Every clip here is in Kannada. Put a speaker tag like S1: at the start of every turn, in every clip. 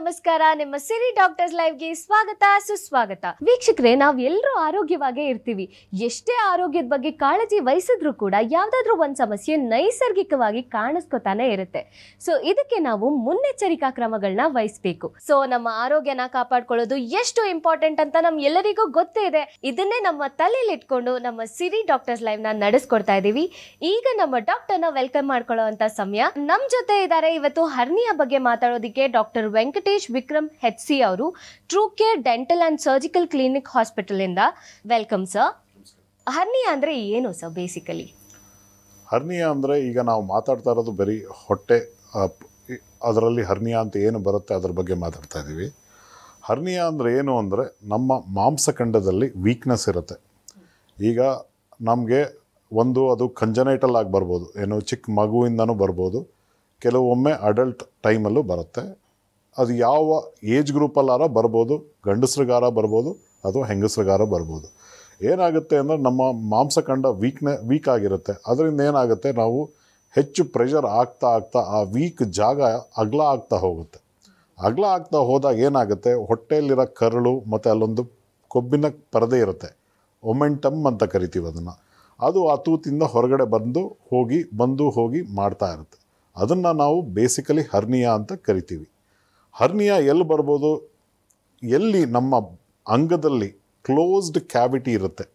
S1: ನಮಸ್ಕಾರ. ನಿಮ್ಮ ಸಿರಿ ಡಾಕ್ಟರ್ಸ್ ಲೈವ್ಗೆ ಸ್ವಾಗತ ಸುಸ್ವಾಗತ. ವೀಕ್ಷಕರೇ, ನಾವೆಲ್ಲರೂ ಆರೋಗ್ಯವಾಗೇ ಇರ್ತೀವಿ. ಎಷ್ಟೇ ಆರೋಗ್ಯದ ಬಗ್ಗೆ ಕಾಳಜಿ ವಹಿಸಿದ್ರು ಕೂಡ ಯಾವ್ದಾದ್ರೂ ಒಂದು ಸಮಸ್ಯೆ ನೈಸರ್ಗಿಕವಾಗಿ ಕಾಣಿಸ್ಕೊತಾನೆ ಇರುತ್ತೆ. ಸೊ ಇದಕ್ಕೆ ನಾವು ಮುನ್ನೆಚ್ಚರಿಕಾ ಕ್ರಮಗಳನ್ನ ವಹಿಸಬೇಕು. ಸೊ ನಮ್ಮ ಆರೋಗ್ಯನ ಕಾಪಾಡ್ಕೊಳ್ಳೋದು ಎಷ್ಟು ಇಂಪಾರ್ಟೆಂಟ್ ಅಂತ ನಮ್ ಎಲ್ಲರಿಗೂ ಗೊತ್ತೇ ಇದೆ. ಇದನ್ನೇ ನಮ್ಮ ತಲೆಯಲ್ಲಿ ಇಟ್ಕೊಂಡು ನಮ್ಮ ಸಿರಿ ಡಾಕ್ಟರ್ಸ್ ಲೈವ್ ನ ನಡೆಸ್ಕೊಡ್ತಾ ಇದೀವಿ. ಈಗ ನಮ್ಮ ಡಾಕ್ಟರ್ನ ವೆಲ್ಕಮ್ ಮಾಡ್ಕೊಳ್ಳೋ ಅಂತ ಸಮಯ. ನಮ್ ಜೊತೆ ಇದ್ದಾರೆ ಇವತ್ತು ಹರ್ನಿಯಾ ಬಗ್ಗೆ ಮಾತಾಡೋದಿಕ್ಕೆ ಡಾಕ್ಟರ್ ವೆಂಕಟೇಶ್ ವಿಕ್ರಮ್ HC ಅವರು, true care dental and surgical clinic hospital ಇಂದ. Welcome sir. ಹರ್ನಿಯಾ ಅಂದ್ರೆ ಏನು ಸರ್ ಬೇಸಿಕಲಿ?
S2: ಹರ್ನಿಯಾ ಅಂದರೆ ಈಗ ನಾವು ಮಾತಾಡ್ತಾ ಇರೋದು ಬರೀ ಹೊಟ್ಟೆ, ಅದರಲ್ಲಿ ಹರ್ನಿಯಾ ಅಂತ ಏನು ಬರುತ್ತೆ ಅದ್ರ ಬಗ್ಗೆ ಮಾತಾಡ್ತಾ ಇದ್ದೀವಿ. ಹರ್ನಿಯಾ ಅಂದರೆ ಏನು ಅಂದರೆ ನಮ್ಮ ಮಾಂಸಖಂಡದಲ್ಲಿ ವೀಕ್ನೆಸ್ ಇರುತ್ತೆ. ಈಗ ನಮಗೆ ಅದು ಕಂಜನೈಟಲ್ ಆಗಿ ಬರ್ಬೋದು, ಏನು ಚಿಕ್ಕ ಮಗುವಿಂದನೂ ಬರ್ಬೋದು, ಕೆಲವೊಮ್ಮೆ ಅಡಲ್ಟ್ ಟೈಮಲ್ಲೂ ಬರುತ್ತೆ. ಅದು ಯಾವ ಏಜ್ ಗ್ರೂಪಲ್ಲಾರ ಬರ್ಬೋದು, ಗಂಡಸ್ರಿಗಾರ ಬರ್ಬೋದು ಅಥವಾ ಹೆಂಗಸ್ರಿಗಾರ ಬರ್ಬೋದು. ಏನಾಗುತ್ತೆ ಅಂದರೆ ನಮ್ಮ ಮಾಂಸಖಂಡ ವೀಕ್ ಆಗಿರುತ್ತೆ. ಅದರಿಂದ ಏನಾಗುತ್ತೆ, ನಾವು ಹೆಚ್ಚು ಪ್ರೆಷರ್ ಆಗ್ತಾ ಆ ವೀಕ್ ಜಾಗ ಅಗಲ ಆಗ್ತಾ ಹೋಗುತ್ತೆ. ಅಗಲ ಆಗ್ತಾ ಹೋದಾಗ ಏನಾಗುತ್ತೆ, ಹೊಟ್ಟೆಯಲ್ಲಿರೋ ಕರಳು ಮತ್ತು ಅಲ್ಲೊಂದು ಕೊಬ್ಬಿನ ಪರದೆ ಇರುತ್ತೆ, ಒಮೆಂಟಮ್ ಅಂತ ಕರಿತೀವಿ ಅದನ್ನು. ಅದು ಆ ತೂತಿಂದ ಹೊರಗಡೆ ಬಂದು ಹೋಗಿ ಮಾಡ್ತಾ ಇರುತ್ತೆ. ಅದನ್ನು ನಾವು ಬೇಸಿಕಲಿ ಹರ್ನಿಯಾ ಅಂತ ಕರಿತೀವಿ. ಹರ್ನಿಯಾ ಎಲ್ಲಿ ಬರ್ಬೋದು, ಎಲ್ಲಿ ನಮ್ಮ ಅಂಗದಲ್ಲಿ ಕ್ಲೋಸ್ಡ್ ಕ್ಯಾವಿಟಿ ಇರುತ್ತೆ.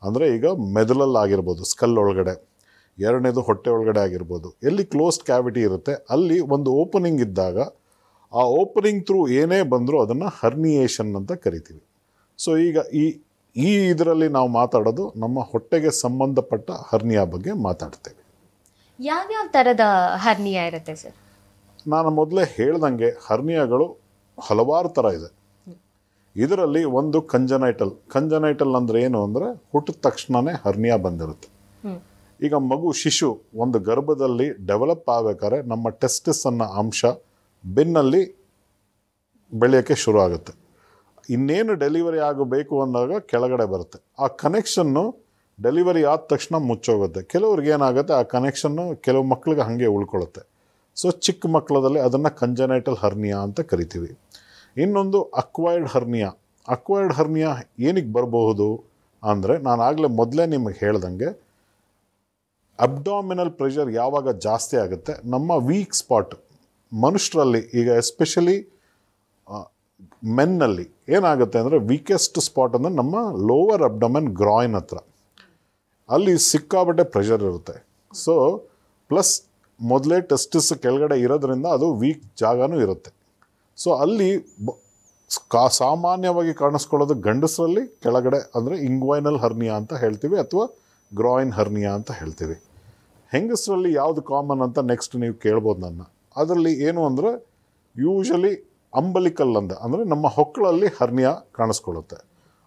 S2: ಅಂದರೆ ಈಗ ಮೆದುಳಲ್ಲಾಗಿರ್ಬೋದು, ಸ್ಕಲ್ ಒಳಗಡೆ, ಎರಡನೇದು ಹೊಟ್ಟೆ ಒಳಗಡೆ ಆಗಿರ್ಬೋದು, ಎಲ್ಲಿ ಕ್ಲೋಸ್ಡ್ ಕ್ಯಾವಿಟಿ ಇರುತ್ತೆ ಅಲ್ಲಿ ಒಂದು ಓಪನಿಂಗ್ ಇದ್ದಾಗ ಆ ಓಪನಿಂಗ್ ಥ್ರೂ ಏನೇ ಬಂದರೂ ಅದನ್ನು ಹರ್ನಿಯೇಷನ್ ಅಂತ ಕರಿತೀವಿ. ಸೊ ಈಗ ಈ ಇದರಲ್ಲಿ ನಾವು ಮಾತಾಡೋದು ನಮ್ಮ ಹೊಟ್ಟೆಗೆ ಸಂಬಂಧಪಟ್ಟ ಹರ್ನಿಯಾ ಬಗ್ಗೆ ಮಾತಾಡ್ತೇವೆ.
S1: ಯಾವ್ಯಾವ ಥರದ ಹರ್ನಿಯಾ ಇರುತ್ತೆ ಸರ್?
S2: ನಾನು ಮೊದಲೇ ಹೇಳ್ದಂಗೆ ಹರ್ನಿಯಾಗಳು ಹಲವಾರು ಥರ ಇದೆ. ಇದರಲ್ಲಿ ಒಂದು ಕಂಜನೈಟಲ್ ಅಂದರೆ ಏನು ಅಂದರೆ ಹುಟ್ಟಿದ ತಕ್ಷಣವೇ ಹರ್ನಿಯಾ ಬಂದಿರುತ್ತೆ. ಈಗ ಶಿಶು ಒಂದು ಗರ್ಭದಲ್ಲಿ ಡೆವಲಪ್ ಆಗಬೇಕಾದ್ರೆ ನಮ್ಮ ಟೆಸ್ಟಿಸ್ ಅನ್ನೋ ಅಂಶ ಬೆನ್ನಲ್ಲಿ ಬೆಳೆಯೋಕ್ಕೆ ಶುರು ಆಗುತ್ತೆ. ಇನ್ನೇನು ಡೆಲಿವರಿ ಆಗಬೇಕು ಅಂದಾಗ ಕೆಳಗಡೆ ಬರುತ್ತೆ. ಆ ಕನೆಕ್ಷನ್ನು ಡೆಲಿವರಿ ಆದ ತಕ್ಷಣ ಮುಚ್ಚೋಗುತ್ತೆ. ಕೆಲವ್ರಿಗೆ ಏನಾಗುತ್ತೆ, ಆ ಕನೆಕ್ಷನ್ನು ಕೆಲವು ಮಕ್ಳಿಗೆ ಹಾಗೆ ಉಳ್ಕೊಳ್ಳುತ್ತೆ. ಸೊ ಚಿಕ್ಕ ಮಕ್ಕಳದಲ್ಲಿ ಅದನ್ನು ಕಂಜನೈಟಲ್ ಹರ್ನಿಯಾ ಅಂತ ಕರಿತೀವಿ. ಇನ್ನೊಂದು ಅಕ್ವೈರ್ಡ್ ಹರ್ನಿಯಾ ಏನಕ್ಕೆ ಬರಬಹುದು ಅಂದರೆ, ನಾನು ಆಗಲೇ ಮೊದಲೇ ನಿಮಗೆ ಹೇಳ್ದಂಗೆ ಅಬ್ಡಾಮಿನಲ್ ಪ್ರೆಷರ್ ಯಾವಾಗ ಜಾಸ್ತಿ ಆಗುತ್ತೆ, ನಮ್ಮ ವೀಕ್ ಸ್ಪಾಟ್ ಮನುಷ್ಯರಲ್ಲಿ, ಈಗ ಎಸ್ಪೆಷಲಿ ಮೆನ್ನಲ್ಲಿ ಏನಾಗುತ್ತೆ ಅಂದರೆ ವೀಕೆಸ್ಟ್ ಸ್ಪಾಟ್ ಅಂದರೆ ನಮ್ಮ ಲೋವರ್ ಅಬ್ಡಮನ್ ಗ್ರಾಯಿನ್ ಹತ್ರ. ಅಲ್ಲಿ ಸಿಕ್ಕಾಬಟ್ಟೆ ಪ್ರೆಷರ್ ಇರುತ್ತೆ. ಸೊ ಪ್ಲಸ್ ಮೊದಲೇ ಟೆಸ್ಟಿಸ್ ಕೆಳಗಡೆ ಇರೋದ್ರಿಂದ ಅದು ವೀಕ್ ಜಾಗನೂ ಇರುತ್ತೆ. ಸೊ ಅಲ್ಲಿ ಸಾಮಾನ್ಯವಾಗಿ ಕಾಣಿಸ್ಕೊಳ್ಳೋದು ಗಂಡಸರಲ್ಲಿ ಕೆಳಗಡೆ ಅಂದರೆ ಇಂಗ್ವೈನಲ್ ಹರ್ನಿಯಾ ಅಂತ ಹೇಳ್ತೀವಿ ಅಥವಾ ಗ್ರಾಯಿನ್ ಹರ್ನಿಯಾ ಅಂತ ಹೇಳ್ತೀವಿ. ಹೆಂಗಸರಲ್ಲಿ ಯಾವುದು ಕಾಮನ್ ಅಂತ ನೆಕ್ಸ್ಟ್ ನೀವು ಕೇಳ್ಬೋದು ನನ್ನ. ಅದರಲ್ಲಿ ಏನು ಅಂದರೆ ಯೂಶಲಿ ಅಂಬಲಿಕಲ್ ಅಂದರೆ ನಮ್ಮ ಹೊಕ್ಕಳಲ್ಲಿ ಹರ್ನಿಯಾ ಕಾಣಿಸ್ಕೊಳ್ಳುತ್ತೆ.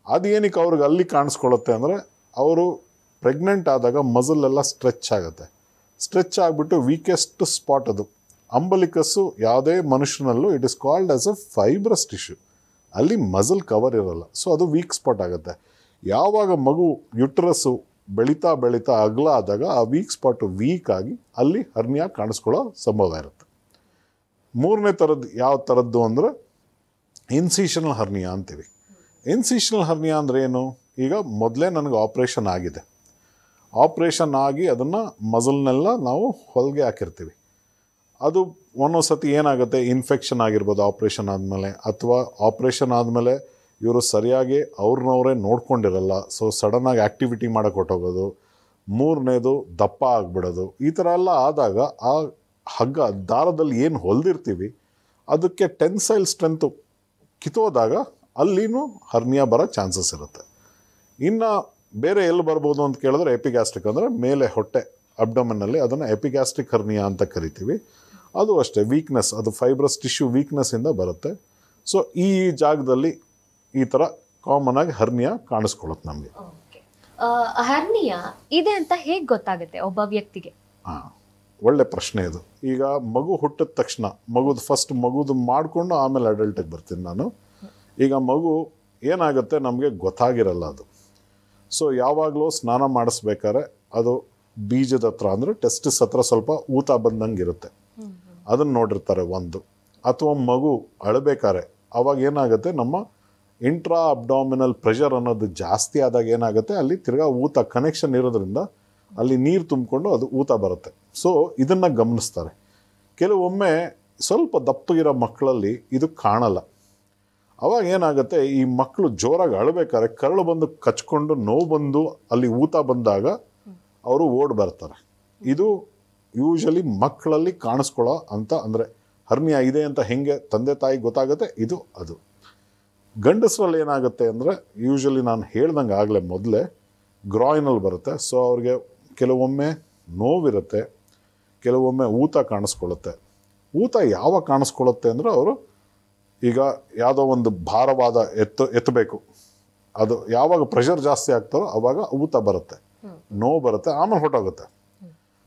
S2: ಅದು ಏನಕ್ಕೆ ಅವ್ರಿಗೆ ಅಲ್ಲಿ ಕಾಣಿಸ್ಕೊಳ್ಳುತ್ತೆ ಅಂದರೆ, ಅವರು ಪ್ರೆಗ್ನೆಂಟ್ ಆದಾಗ ಮಸಲೆಲ್ಲ ಸ್ಟ್ರೆಚ್ ಆಗುತ್ತೆ. ಸ್ಟ್ರೆಚ್ ಆಗಿಬಿಟ್ಟು ವೀಕೆಸ್ಟ್ ಸ್ಪಾಟ್ ಅದು. ಅಂಬಲಿಕಸ್ಸು ಯಾವುದೇ ಮನುಷ್ಯನಲ್ಲೂ it is called as a fibrous tissue. ಅಲ್ಲಿ ಮಸಲ್ ಕವರ್ ಇರೋಲ್ಲ. ಸೊ ಅದು ವೀಕ್ ಸ್ಪಾಟ್ ಆಗುತ್ತೆ. ಯಾವಾಗ ಮಗು ಯುಟ್ರಸ್ಸು ಬೆಳೀತಾ ಅಗಲ ಆದಾಗ ಆ ವೀಕ್ ಸ್ಪಾಟು ವೀಕ್ ಆಗಿ ಅಲ್ಲಿ ಹರ್ನಿಯಾ ಕಾಣಿಸ್ಕೊಳ್ಳೋ ಸಂಭವ ಇರುತ್ತೆ. ಮೂರನೇ ಥರದ್ದು ಯಾವ ಥರದ್ದು ಅಂದರೆ ಇನ್ಸಿಷನಲ್ ಹರ್ನಿಯಾ ಅಂತೀವಿ. ಇನ್ಸಿಷನಲ್ ಹರ್ನಿಯಾ ಅಂದರೆ ಏನು, ಈಗ ಮೊದಲೇ ನನಗೆ ಆಪ್ರೇಷನ್ ಆಗಿದೆ, ಆಪ್ರೇಷನ್ ಆಗಿ ಅದನ್ನು ಮಸಲ್ನೆಲ್ಲ ನಾವು ಹೊಲಿಗೆ ಹಾಕಿರ್ತೀವಿ. ಅದು ಒಂದೊಂದು ಸತಿ ಏನಾಗುತ್ತೆ, ಇನ್ಫೆಕ್ಷನ್ ಆಗಿರ್ಬೋದು ಆಪ್ರೇಷನ್ ಆದಮೇಲೆ, ಅಥವಾ ಆಪ್ರೇಷನ್ ಆದಮೇಲೆ ಇವರು ಸರಿಯಾಗಿ ಅವ್ರನ್ನವರೇ ನೋಡ್ಕೊಂಡಿರಲ್ಲ. ಸೊ ಸಡನ್ನಾಗಿ ಆ್ಯಕ್ಟಿವಿಟಿ ಮಾಡೋಕ್ಕೆ ಹೊಟ್ಟೋಗೋದು. ಮೂರನೇದು ದಪ್ಪ ಆಗಿಬಿಡೋದು. ಈ ಥರ ಎಲ್ಲ ಆದಾಗ ಆ ಹಗ್ಗ ದಾರದಲ್ಲಿ ಏನು ಹೊಲಿದಿರ್ತೀವಿ ಅದಕ್ಕೆ ಟೆನ್ಸೈಲ್ ಸ್ಟ್ರೆಂತು ಕಿತ್ತೋದಾಗ ಅಲ್ಲಿನೂ ಹರ್ನಿಯಾ ಬರೋ ಚಾನ್ಸಸ್ ಇರುತ್ತೆ. ಇನ್ನು ಬೇರೆ ಎಲ್ಲಿ ಬರ್ಬೋದು ಅಂತ ಕೇಳಿದ್ರೆ ಎಪಿಗ್ಯಾಸ್ಟ್ರಿಕ್ ಅಂದರೆ ಮೇಲೆ ಹೊಟ್ಟೆ ಅಬ್ಡಮನ್ನಲ್ಲಿ, ಅದನ್ನು ಎಪಿಗ್ಯಾಸ್ಟ್ರಿಕ್ ಹರ್ನಿಯಾ ಅಂತ ಕರಿತೀವಿ. ಅದು ಅಷ್ಟೇ ವೀಕ್ನೆಸ್, ಅದು ಫೈಬ್ರಸ್ ಟಿಶ್ಯೂ ವೀಕ್ನೆಸ್ಸಿಂದ ಬರುತ್ತೆ. ಸೊ ಈ ಜಾಗದಲ್ಲಿ ಈ ಥರ ಕಾಮನ್ ಆಗಿ ಹರ್ನಿಯಾ ಕಾಣಿಸ್ಕೊಳ್ಳುತ್ತೆ ನಮಗೆ.
S1: ಹರ್ನಿಯಾ ಇದೆ ಅಂತ ಹೇಗೆ ಗೊತ್ತಾಗುತ್ತೆ ಒಬ್ಬ ವ್ಯಕ್ತಿಗೆ?
S2: ಒಳ್ಳೆ ಪ್ರಶ್ನೆ ಇದು. ಈಗ ಮಗು ಹುಟ್ಟಿದ ತಕ್ಷಣ ಮಗುದು ಮಾಡಿಕೊಂಡು ಆಮೇಲೆ ಅಡಲ್ಟಿಗೆ ಬರ್ತೀನಿ ನಾನು. ಈಗ ಮಗು ಏನಾಗುತ್ತೆ ನಮಗೆ ಗೊತ್ತಾಗಿರಲ್ಲ ಅದು. ಸೊ ಯಾವಾಗಲೂ ಸ್ನಾನ ಮಾಡಿಸ್ಬೇಕಾದ್ರೆ ಅದು ಬೀಜದ ಹತ್ರ ಅಂದರೆ ಟೆಸ್ಟಿಸ್ ಹತ್ರ ಸ್ವಲ್ಪ ಊತ ಬಂದಂಗೆ ಇರುತ್ತೆ. ಅದನ್ನು ನೋಡಿರ್ತಾರೆ ಒಂದು. ಅಥವಾ ಮಗು ಅಳಬೇಕಾರೆ ಅವಾಗ ಏನಾಗುತ್ತೆ, ನಮ್ಮ ಇಂಟ್ರಾ ಅಬ್ಡಾಮಿನಲ್ ಪ್ರೆಷರ್ ಅನ್ನೋದು ಜಾಸ್ತಿ ಆದಾಗ ಏನಾಗುತ್ತೆ, ಅಲ್ಲಿ ತಿರ್ಗಾ ಊತ ಕನೆಕ್ಷನ್ ಇರೋದ್ರಿಂದ ಅಲ್ಲಿ ನೀರು ತುಂಬಿಕೊಂಡು ಅದು ಊತ ಬರುತ್ತೆ. ಸೊ ಇದನ್ನು ಗಮನಿಸ್ತಾರೆ. ಕೆಲವೊಮ್ಮೆ ಸ್ವಲ್ಪ ದಪ್ಪಗಿರೋ ಮಕ್ಕಳಲ್ಲಿ ಇದು ಕಾಣಲ್ಲ. ಅವಾಗ ಏನಾಗುತ್ತೆ, ಈ ಮಕ್ಕಳು ಜೋರಾಗಿ ಅಳಬೇಕಾದ್ರೆ ಕರಳು ಬಂದು ಕಚ್ಕೊಂಡು ನೋವು ಬಂದು ಅಲ್ಲಿ ಊತ ಬಂದಾಗ ಅವರು ಓಡ್ ಬರ್ತಾರೆ. ಇದು ಯೂಶಲಿ ಮಕ್ಕಳಲ್ಲಿ ಕಾಣಿಸ್ಕೊಳ್ಳೋ ಅಂತ, ಅಂದರೆ ಹರ್ನಿಯಾ ಇದೆ ಅಂತ ಹೆಂಗೆ ತಂದೆ ತಾಯಿ ಗೊತ್ತಾಗುತ್ತೆ, ಇದು ಅದು. ಗಂಡಸರಲ್ಲಿ ಏನಾಗುತ್ತೆ ಅಂದರೆ, ಯೂಶಲಿ ನಾನು ಹೇಳ್ದಂಗೆ ಆಗಲೇ ಮೊದಲೇ ಗ್ರಾಯಿನಲ್ಲಿ ಬರುತ್ತೆ. ಸೊ ಅವ್ರಿಗೆ ಕೆಲವೊಮ್ಮೆ ನೋವಿರುತ್ತೆ, ಕೆಲವೊಮ್ಮೆ ಊತ ಕಾಣಿಸ್ಕೊಳ್ಳುತ್ತೆ. ಊತ ಯಾವಾಗ ಕಾಣಿಸ್ಕೊಳ್ಳುತ್ತೆ ಅಂದರೆ, ಅವರು ಈಗ ಯಾವುದೋ ಒಂದು ಭಾರವಾದ ಎತ್ತಬೇಕು, ಅದು ಯಾವಾಗ ಪ್ರೆಷರ್ ಜಾಸ್ತಿ ಆಗ್ತಾರೋ ಆವಾಗ ಊತ ಬರುತ್ತೆ, ನೋವು ಬರುತ್ತೆ, ಆಮೇಲೆ ಹೊಟ್ಟೋಗುತ್ತೆ.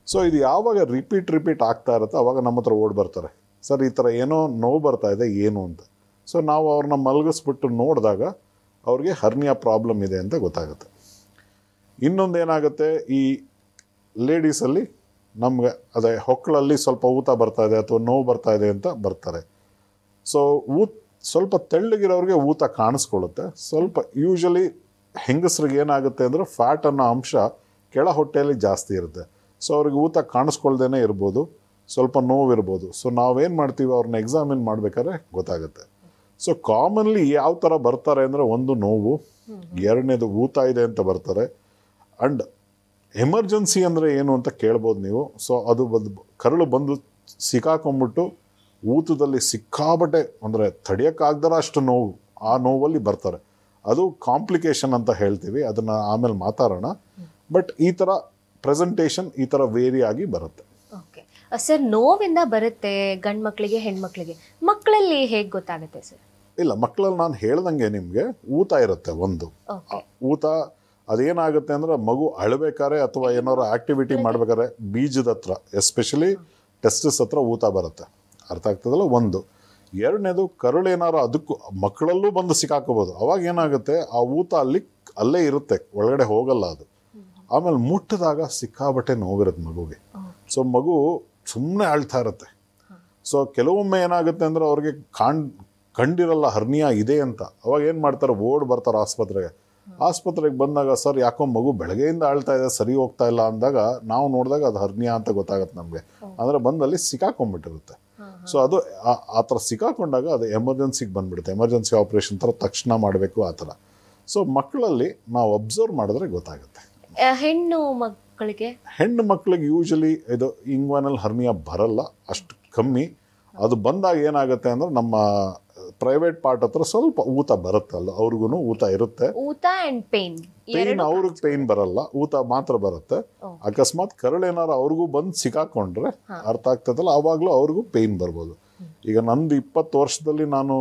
S2: ಸೊ ಇದು ಯಾವಾಗ ರಿಪೀಟ್ ಆಗ್ತಾ ಇರುತ್ತೆ ಅವಾಗ ನಮ್ಮ ಹತ್ರ ಓಡ್ ಬರ್ತಾರೆ, ಸರ್ ಈ ಥರ ಏನೋ ನೋವು ಬರ್ತಾ ಇದೆ ಏನು ಅಂತ. ಸೊ ನಾವು ಅವ್ರನ್ನ ಮಲಗಿಸ್ಬಿಟ್ಟು ನೋಡಿದಾಗ ಅವ್ರಿಗೆ ಹರ್ನಿಯಾ ಪ್ರಾಬ್ಲಮ್ ಇದೆ ಅಂತ ಗೊತ್ತಾಗುತ್ತೆ. ಇನ್ನೊಂದು ಏನಾಗುತ್ತೆ, ಈ ಲೇಡೀಸಲ್ಲಿ ನಮಗೆ ಅದೇ ಹೊಕ್ಕಳಲ್ಲಿ ಸ್ವಲ್ಪ ಊತ ಬರ್ತಾ ಇದೆ ಅಥವಾ ನೋವು ಬರ್ತಾ ಇದೆ ಅಂತ ಬರ್ತಾರೆ. ಸೊ ಸ್ವಲ್ಪ ತೆಳ್ಳಗಿರೋರಿಗೆ ಊತ ಕಾಣಿಸ್ಕೊಳ್ಳುತ್ತೆ. ಸ್ವಲ್ಪ ಯೂಶಲಿ ಹೆಂಗಸ್ರಿಗೆ ಏನಾಗುತ್ತೆ ಅಂದರೆ, ಫ್ಯಾಟ್ ಅನ್ನೋ ಅಂಶ ಕೆಳ ಹೊಟ್ಟೆಯಲ್ಲಿ ಜಾಸ್ತಿ ಇರುತ್ತೆ. ಸೊ ಅವ್ರಿಗೆ ಊತ ಕಾಣಿಸ್ಕೊಳ್ದೇ ಇರ್ಬೋದು, ಸ್ವಲ್ಪ ನೋವಿರ್ಬೋದು. ಸೊ ನಾವೇನು ಮಾಡ್ತೀವಿ, ಅವ್ರನ್ನ ಎಕ್ಸಾಮಿನ್ ಮಾಡ್ಬೇಕಾದ್ರೆ ಗೊತ್ತಾಗುತ್ತೆ. ಸೊ ಕಾಮನ್ಲಿ ಯಾವ ಥರ ಬರ್ತಾರೆ ಅಂದರೆ, ಒಂದು ನೋವು, ಎರಡನೇದು ಊತ ಇದೆ ಅಂತ ಬರ್ತಾರೆ. ಆ್ಯಂಡ್ ಎಮರ್ಜೆನ್ಸಿ ಅಂದರೆ ಏನು ಅಂತ ಕೇಳ್ಬೋದು ನೀವು. ಸೊ ಅದು ಕರಳು ಬಂದು ಸಿಕ್ಕಾಕೊಂಡ್ಬಿಟ್ಟು ಊತದಲ್ಲಿ ಸಿಕ್ಕಾಬಟ್ಟೆ, ಅಂದರೆ ತಡೆಯೋಕ್ಕಾಗ್ದಾರ ಅಷ್ಟು ನೋವು, ಆ ನೋವಲ್ಲಿ ಬರ್ತಾರೆ. ಅದು ಕಾಂಪ್ಲಿಕೇಶನ್ ಅಂತ ಹೇಳ್ತೀವಿ, ಅದನ್ನು ಆಮೇಲೆ ಮಾತಾಡೋಣ. ಬಟ್ ಈ ಥರ ಪ್ರೆಸೆಂಟೇಷನ್ ಈ ಥರ ವೇರಿ ಆಗಿ ಬರುತ್ತೆ.
S1: ಓಕೆ ಸರ್, ನೋವಿಂದ ಬರುತ್ತೆ ಗಂಡು ಮಕ್ಕಳಿಗೆ ಹೆಣ್ಮಕ್ಳಿಗೆ, ಮಕ್ಕಳಲ್ಲಿ ಹೇಗೆ ಗೊತ್ತಾಗುತ್ತೆ ಸರ್?
S2: ಇಲ್ಲ, ಮಕ್ಕಳಲ್ಲಿ ನಾನು ಹೇಳ್ದಂಗೆ ನಿಮಗೆ ಊತ ಇರುತ್ತೆ. ಒಂದು ಊತ ಅದೇನಾಗುತ್ತೆ ಅಂದರೆ, ಮಗು ಅಳಬೇಕಾರೆ ಅಥವಾ ಏನಾದ್ರು ಆಕ್ಟಿವಿಟಿ ಮಾಡ್ಬೇಕಾದ್ರೆ ಬೀಜದ ಹತ್ರ, ಎಸ್ಪೆಷಲಿ ಟೆಸ್ಟಿಸ್ ಹತ್ರ ಊತ ಬರುತ್ತೆ. ಅರ್ಥ ಆಗ್ತದಲ್ಲ ಒಂದು. ಎರಡನೇದು ಕರುಳೇನಾರು ಅದಕ್ಕೂ ಮಕ್ಕಳಲ್ಲೂ ಬಂದು ಸಿಕ್ಕಾಕೋಬೋದು. ಅವಾಗ ಏನಾಗುತ್ತೆ, ಆ ಊತ ಅಲ್ಲೇ ಇರುತ್ತೆ, ಒಳಗಡೆ ಹೋಗಲ್ಲ ಅದು. ಆಮೇಲೆ ಮುಟ್ಟಿದಾಗ ಸಿಕ್ಕಾಬಟ್ಟೆ ನೋವಿರುತ್ತೆ ಮಗುಗೆ. ಸೊ ಮಗು ಸುಮ್ಮನೆ ಅಳ್ತಾ ಇರುತ್ತೆ. ಸೊ ಕೆಲವೊಮ್ಮೆ ಏನಾಗುತ್ತೆ ಅಂದರೆ, ಅವ್ರಿಗೆ ಕಂಡಿರಲ್ಲ ಹರ್ನಿಯಾ ಇದೆ ಅಂತ. ಅವಾಗ ಏನು ಮಾಡ್ತಾರೆ, ಓಡ್ ಬರ್ತಾರೆ ಆಸ್ಪತ್ರೆಗೆ ಬಂದಾಗ, ಸರ್ ಯಾಕೋ ಮಗು ಬೆಳಗ್ಗೆಯಿಂದ ಆಳ್ತಾ ಇದೆ, ಸರಿ ಹೋಗ್ತಾ ಇಲ್ಲ ಅಂದಾಗ ನಾವು ನೋಡಿದಾಗ ಅದು ಹರ್ನಿಯಾ ಅಂತ ಗೊತ್ತಾಗುತ್ತೆ ನಮಗೆ. ಅಂದರೆ ಬಂದಲ್ಲಿ ಸಿಕ್ಕಾಕೊಂಡ್ಬಿಟ್ಟಿರುತ್ತೆ. ಸೊ ಅದು ಆ ಥರ ಸಿಕ್ಕಾಕೊಂಡಾಗ ಅದು ಎಮರ್ಜೆನ್ಸಿಗೆ ಬಂದುಬಿಡುತ್ತೆ. ಎಮರ್ಜೆನ್ಸಿ ಆಪ್ರೇಷನ್ ಥರ ತಕ್ಷಣ ಮಾಡಬೇಕು ಆ ಥರ. ಸೊ ಮಕ್ಕಳಲ್ಲಿ ನಾವು ಅಬ್ಸರ್ವ್ ಮಾಡಿದ್ರೆ ಗೊತ್ತಾಗುತ್ತೆ. ಹೆಣ್ಣು ಮಕ್ಕಳಿಗೆ ಯೂಶಲಿ ಇದು ಇಂಗ್ವಾನಲ್ ಹರ್ನಿಯಾ ಬರಲ್ಲ, ಅಷ್ಟು ಕಮ್ಮಿ. ಅದು ಬಂದಾಗ ಏನಾಗುತ್ತೆ ಅಂದರೆ, ನಮ್ಮ ಪ್ರೈವೇಟ್ ಪಾರ್ಟ್ ಹತ್ರ ಸ್ವಲ್ಪ ಊತ ಬರುತ್ತಲ್ಲ, ಅವ್ರಿಗೂ ಊತ ಇರುತ್ತೆ. ಪೇನ್ ಅವ್ರಿಗೆ ಪೇನ್ ಬರಲ್ಲ, ಊತ ಮಾತ್ರ ಬರುತ್ತೆ. ಅಕಸ್ಮಾತ್ ಕರಳೇನಾರು ಅವ್ರಿಗೂ ಬಂದು ಸಿಕ್ಕಾಕೊಂಡ್ರೆ, ಅರ್ಥ ಆಗ್ತದಲ್ಲ, ಆವಾಗಲೂ ಅವ್ರಿಗೂ ಪೇನ್ ಬರ್ಬೋದು. ಈಗ ನಂದು 20 ವರ್ಷದಲ್ಲಿ ನಾನು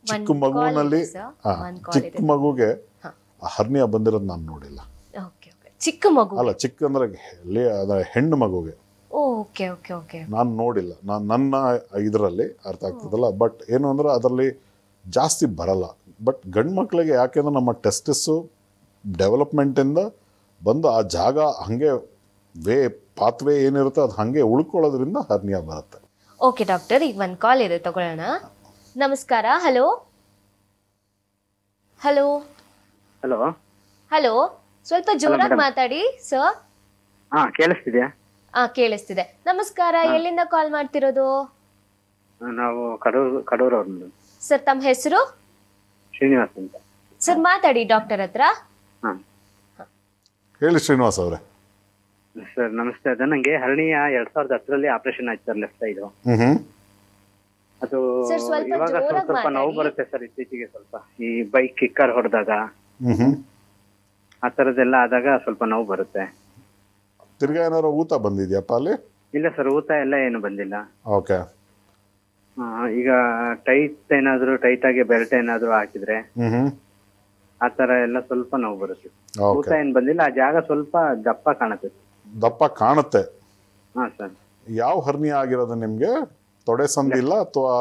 S2: ಚಿಕ್ಕ ಮಗುಗೆ ಹರ್ನಿಯಾ ಬಂದಿರೋದು ನಾನು ನೋಡಿಲ್ಲ.
S1: ಚಿಕ್ಕ ಮಗು
S2: ಅಲ್ಲ, ಚಿಕ್ಕ ಅಂದ್ರೆ ಹೆಣ್ಣು ಮಗುಗೆ ನಾನು ನೋಡಿಲ್ಲ. ನನ್ನ ಇದರಲ್ಲಿ ಅರ್ಥ ಆಗ್ತದಲ್ಲ. ಬಟ್ ಏನು ಅಂದ್ರೆ ಅದರಲ್ಲಿ ಜಾಸ್ತಿ ಬರಲ್ಲ. ಬಟ್ ಗಂಡು ಮಕ್ಕಳಿಗೆ ಯಾಕೆಂದ್ರೆ ನಮ್ಮ ಟೆಸ್ಟಿಸ್ಸು ಡೆವಲಪ್ಮೆಂಟಿಂದ ಬಂದು ಆ ಜಾಗ ಹಾಗೆ ಪಾತ್ವೇ ಏನಿರುತ್ತೆ ಅದು ಹಾಗೆ ಉಳ್ಕೊಳ್ಳೋದ್ರಿಂದ ಹರ್ನಿಯಾ ಬರುತ್ತೆ.
S1: ಓಕೆ ಡಾಕ್ಟರ್, ಈಗ ಒಂದು ಕಾಲ್ ಇದೆ, ತಗೊಳ್ಳೋಣ. ನಮಸ್ಕಾರ. ಹಲೋ ಹಲೋ
S3: ಹಲೋ
S1: ಹಲೋ, ಸ್ವಲ್ಪ ಜೋರಾಗಿ ಮಾತಾಡಿ ಸರ್.
S3: ಕೇಳಿಸ್ತಿದ್ಯಾ?
S1: ಕೇಳಿಸ್ತಿದೆ. ನಮಸ್ಕಾರ, ಎಲ್ಲಿಂದ ಕಾಲ್ ಮಾಡ್ತಿರೋದು?
S3: ನಾವು ಕಡೂರು ಅವ್ರದ್ದು.
S1: ಸರ್ ತಮ್ಮ ಹೆಸರು?
S3: ಶ್ರೀನಿವಾಸ್ ಅಂತ.
S1: ಸರ್ ಮಾತಾಡಿ ಡಾಕ್ಟರ್ ಹತ್ರ.
S2: ಹೇಳಿ ಶ್ರೀನಿವಾಸ್ ಅವರೇ.
S3: ಸರ್ ನಮಸ್ತೆ. ಅದು ನಂಗೆ ಹರ್ನಿಯಾ 2010ರಲ್ಲಿ ಆಪರೇಷನ್ ಆಯ್ತು ಸರ್, ಲೆಫ್ಟ್ ಸೈಡ್. ಅದು ಇವಾಗ ಸ್ವಲ್ಪ ನೋವು ಬರುತ್ತೆ ಸರ್. ಇತ್ತೀಚೆಗೆ ಸ್ವಲ್ಪ ಈ ಬೈಕ್ ಕಿಕ್ಕರ್ ಹೊಡೆದಾಗ ಆ ತರದೆಲ್ಲ ಆದಾಗ ಸ್ವಲ್ಪ ನೋವು ಬರುತ್ತೆ.
S2: ತಿರ್ಗಾ ಏನಾದ್ರು ಊತ ಬಂದಿದ್ಯಪ್ಪ ಅಲ್ಲಿ?
S3: ಇಲ್ಲ ಸರ್, ಊತ ಎಲ್ಲ ಏನು ಬಂದಿಲ್ಲ.
S2: ಓಕೆ.
S3: ಈಗ ಟೈಟ್ ಆಗಿ ಬೆಲ್ಟ್ ಏನಾದ್ರು ಹಾಕಿದ್ರೆ ಆ ತರ ಎಲ್ಲ ಸ್ವಲ್ಪ ನೋವು ಬರುತ್ತೆ. ಊತ ಏನ್ ಬಂದಿಲ್ಲ, ಆ ಜಾಗ ಸ್ವಲ್ಪ ದಪ್ಪ ಕಾಣುತ್ತೆ.
S2: ದಪ್ಪ ಕಾಣುತ್ತೆ?
S3: ಹಾ ಸರ್.
S2: ಯಾವ ಹರ್ನಿಯಾ ಆಗಿರೋದು ನಿಮ್ಗೆ? ತೊಡೆ ಸಂದಿಲ್ಲ ಅಥವಾ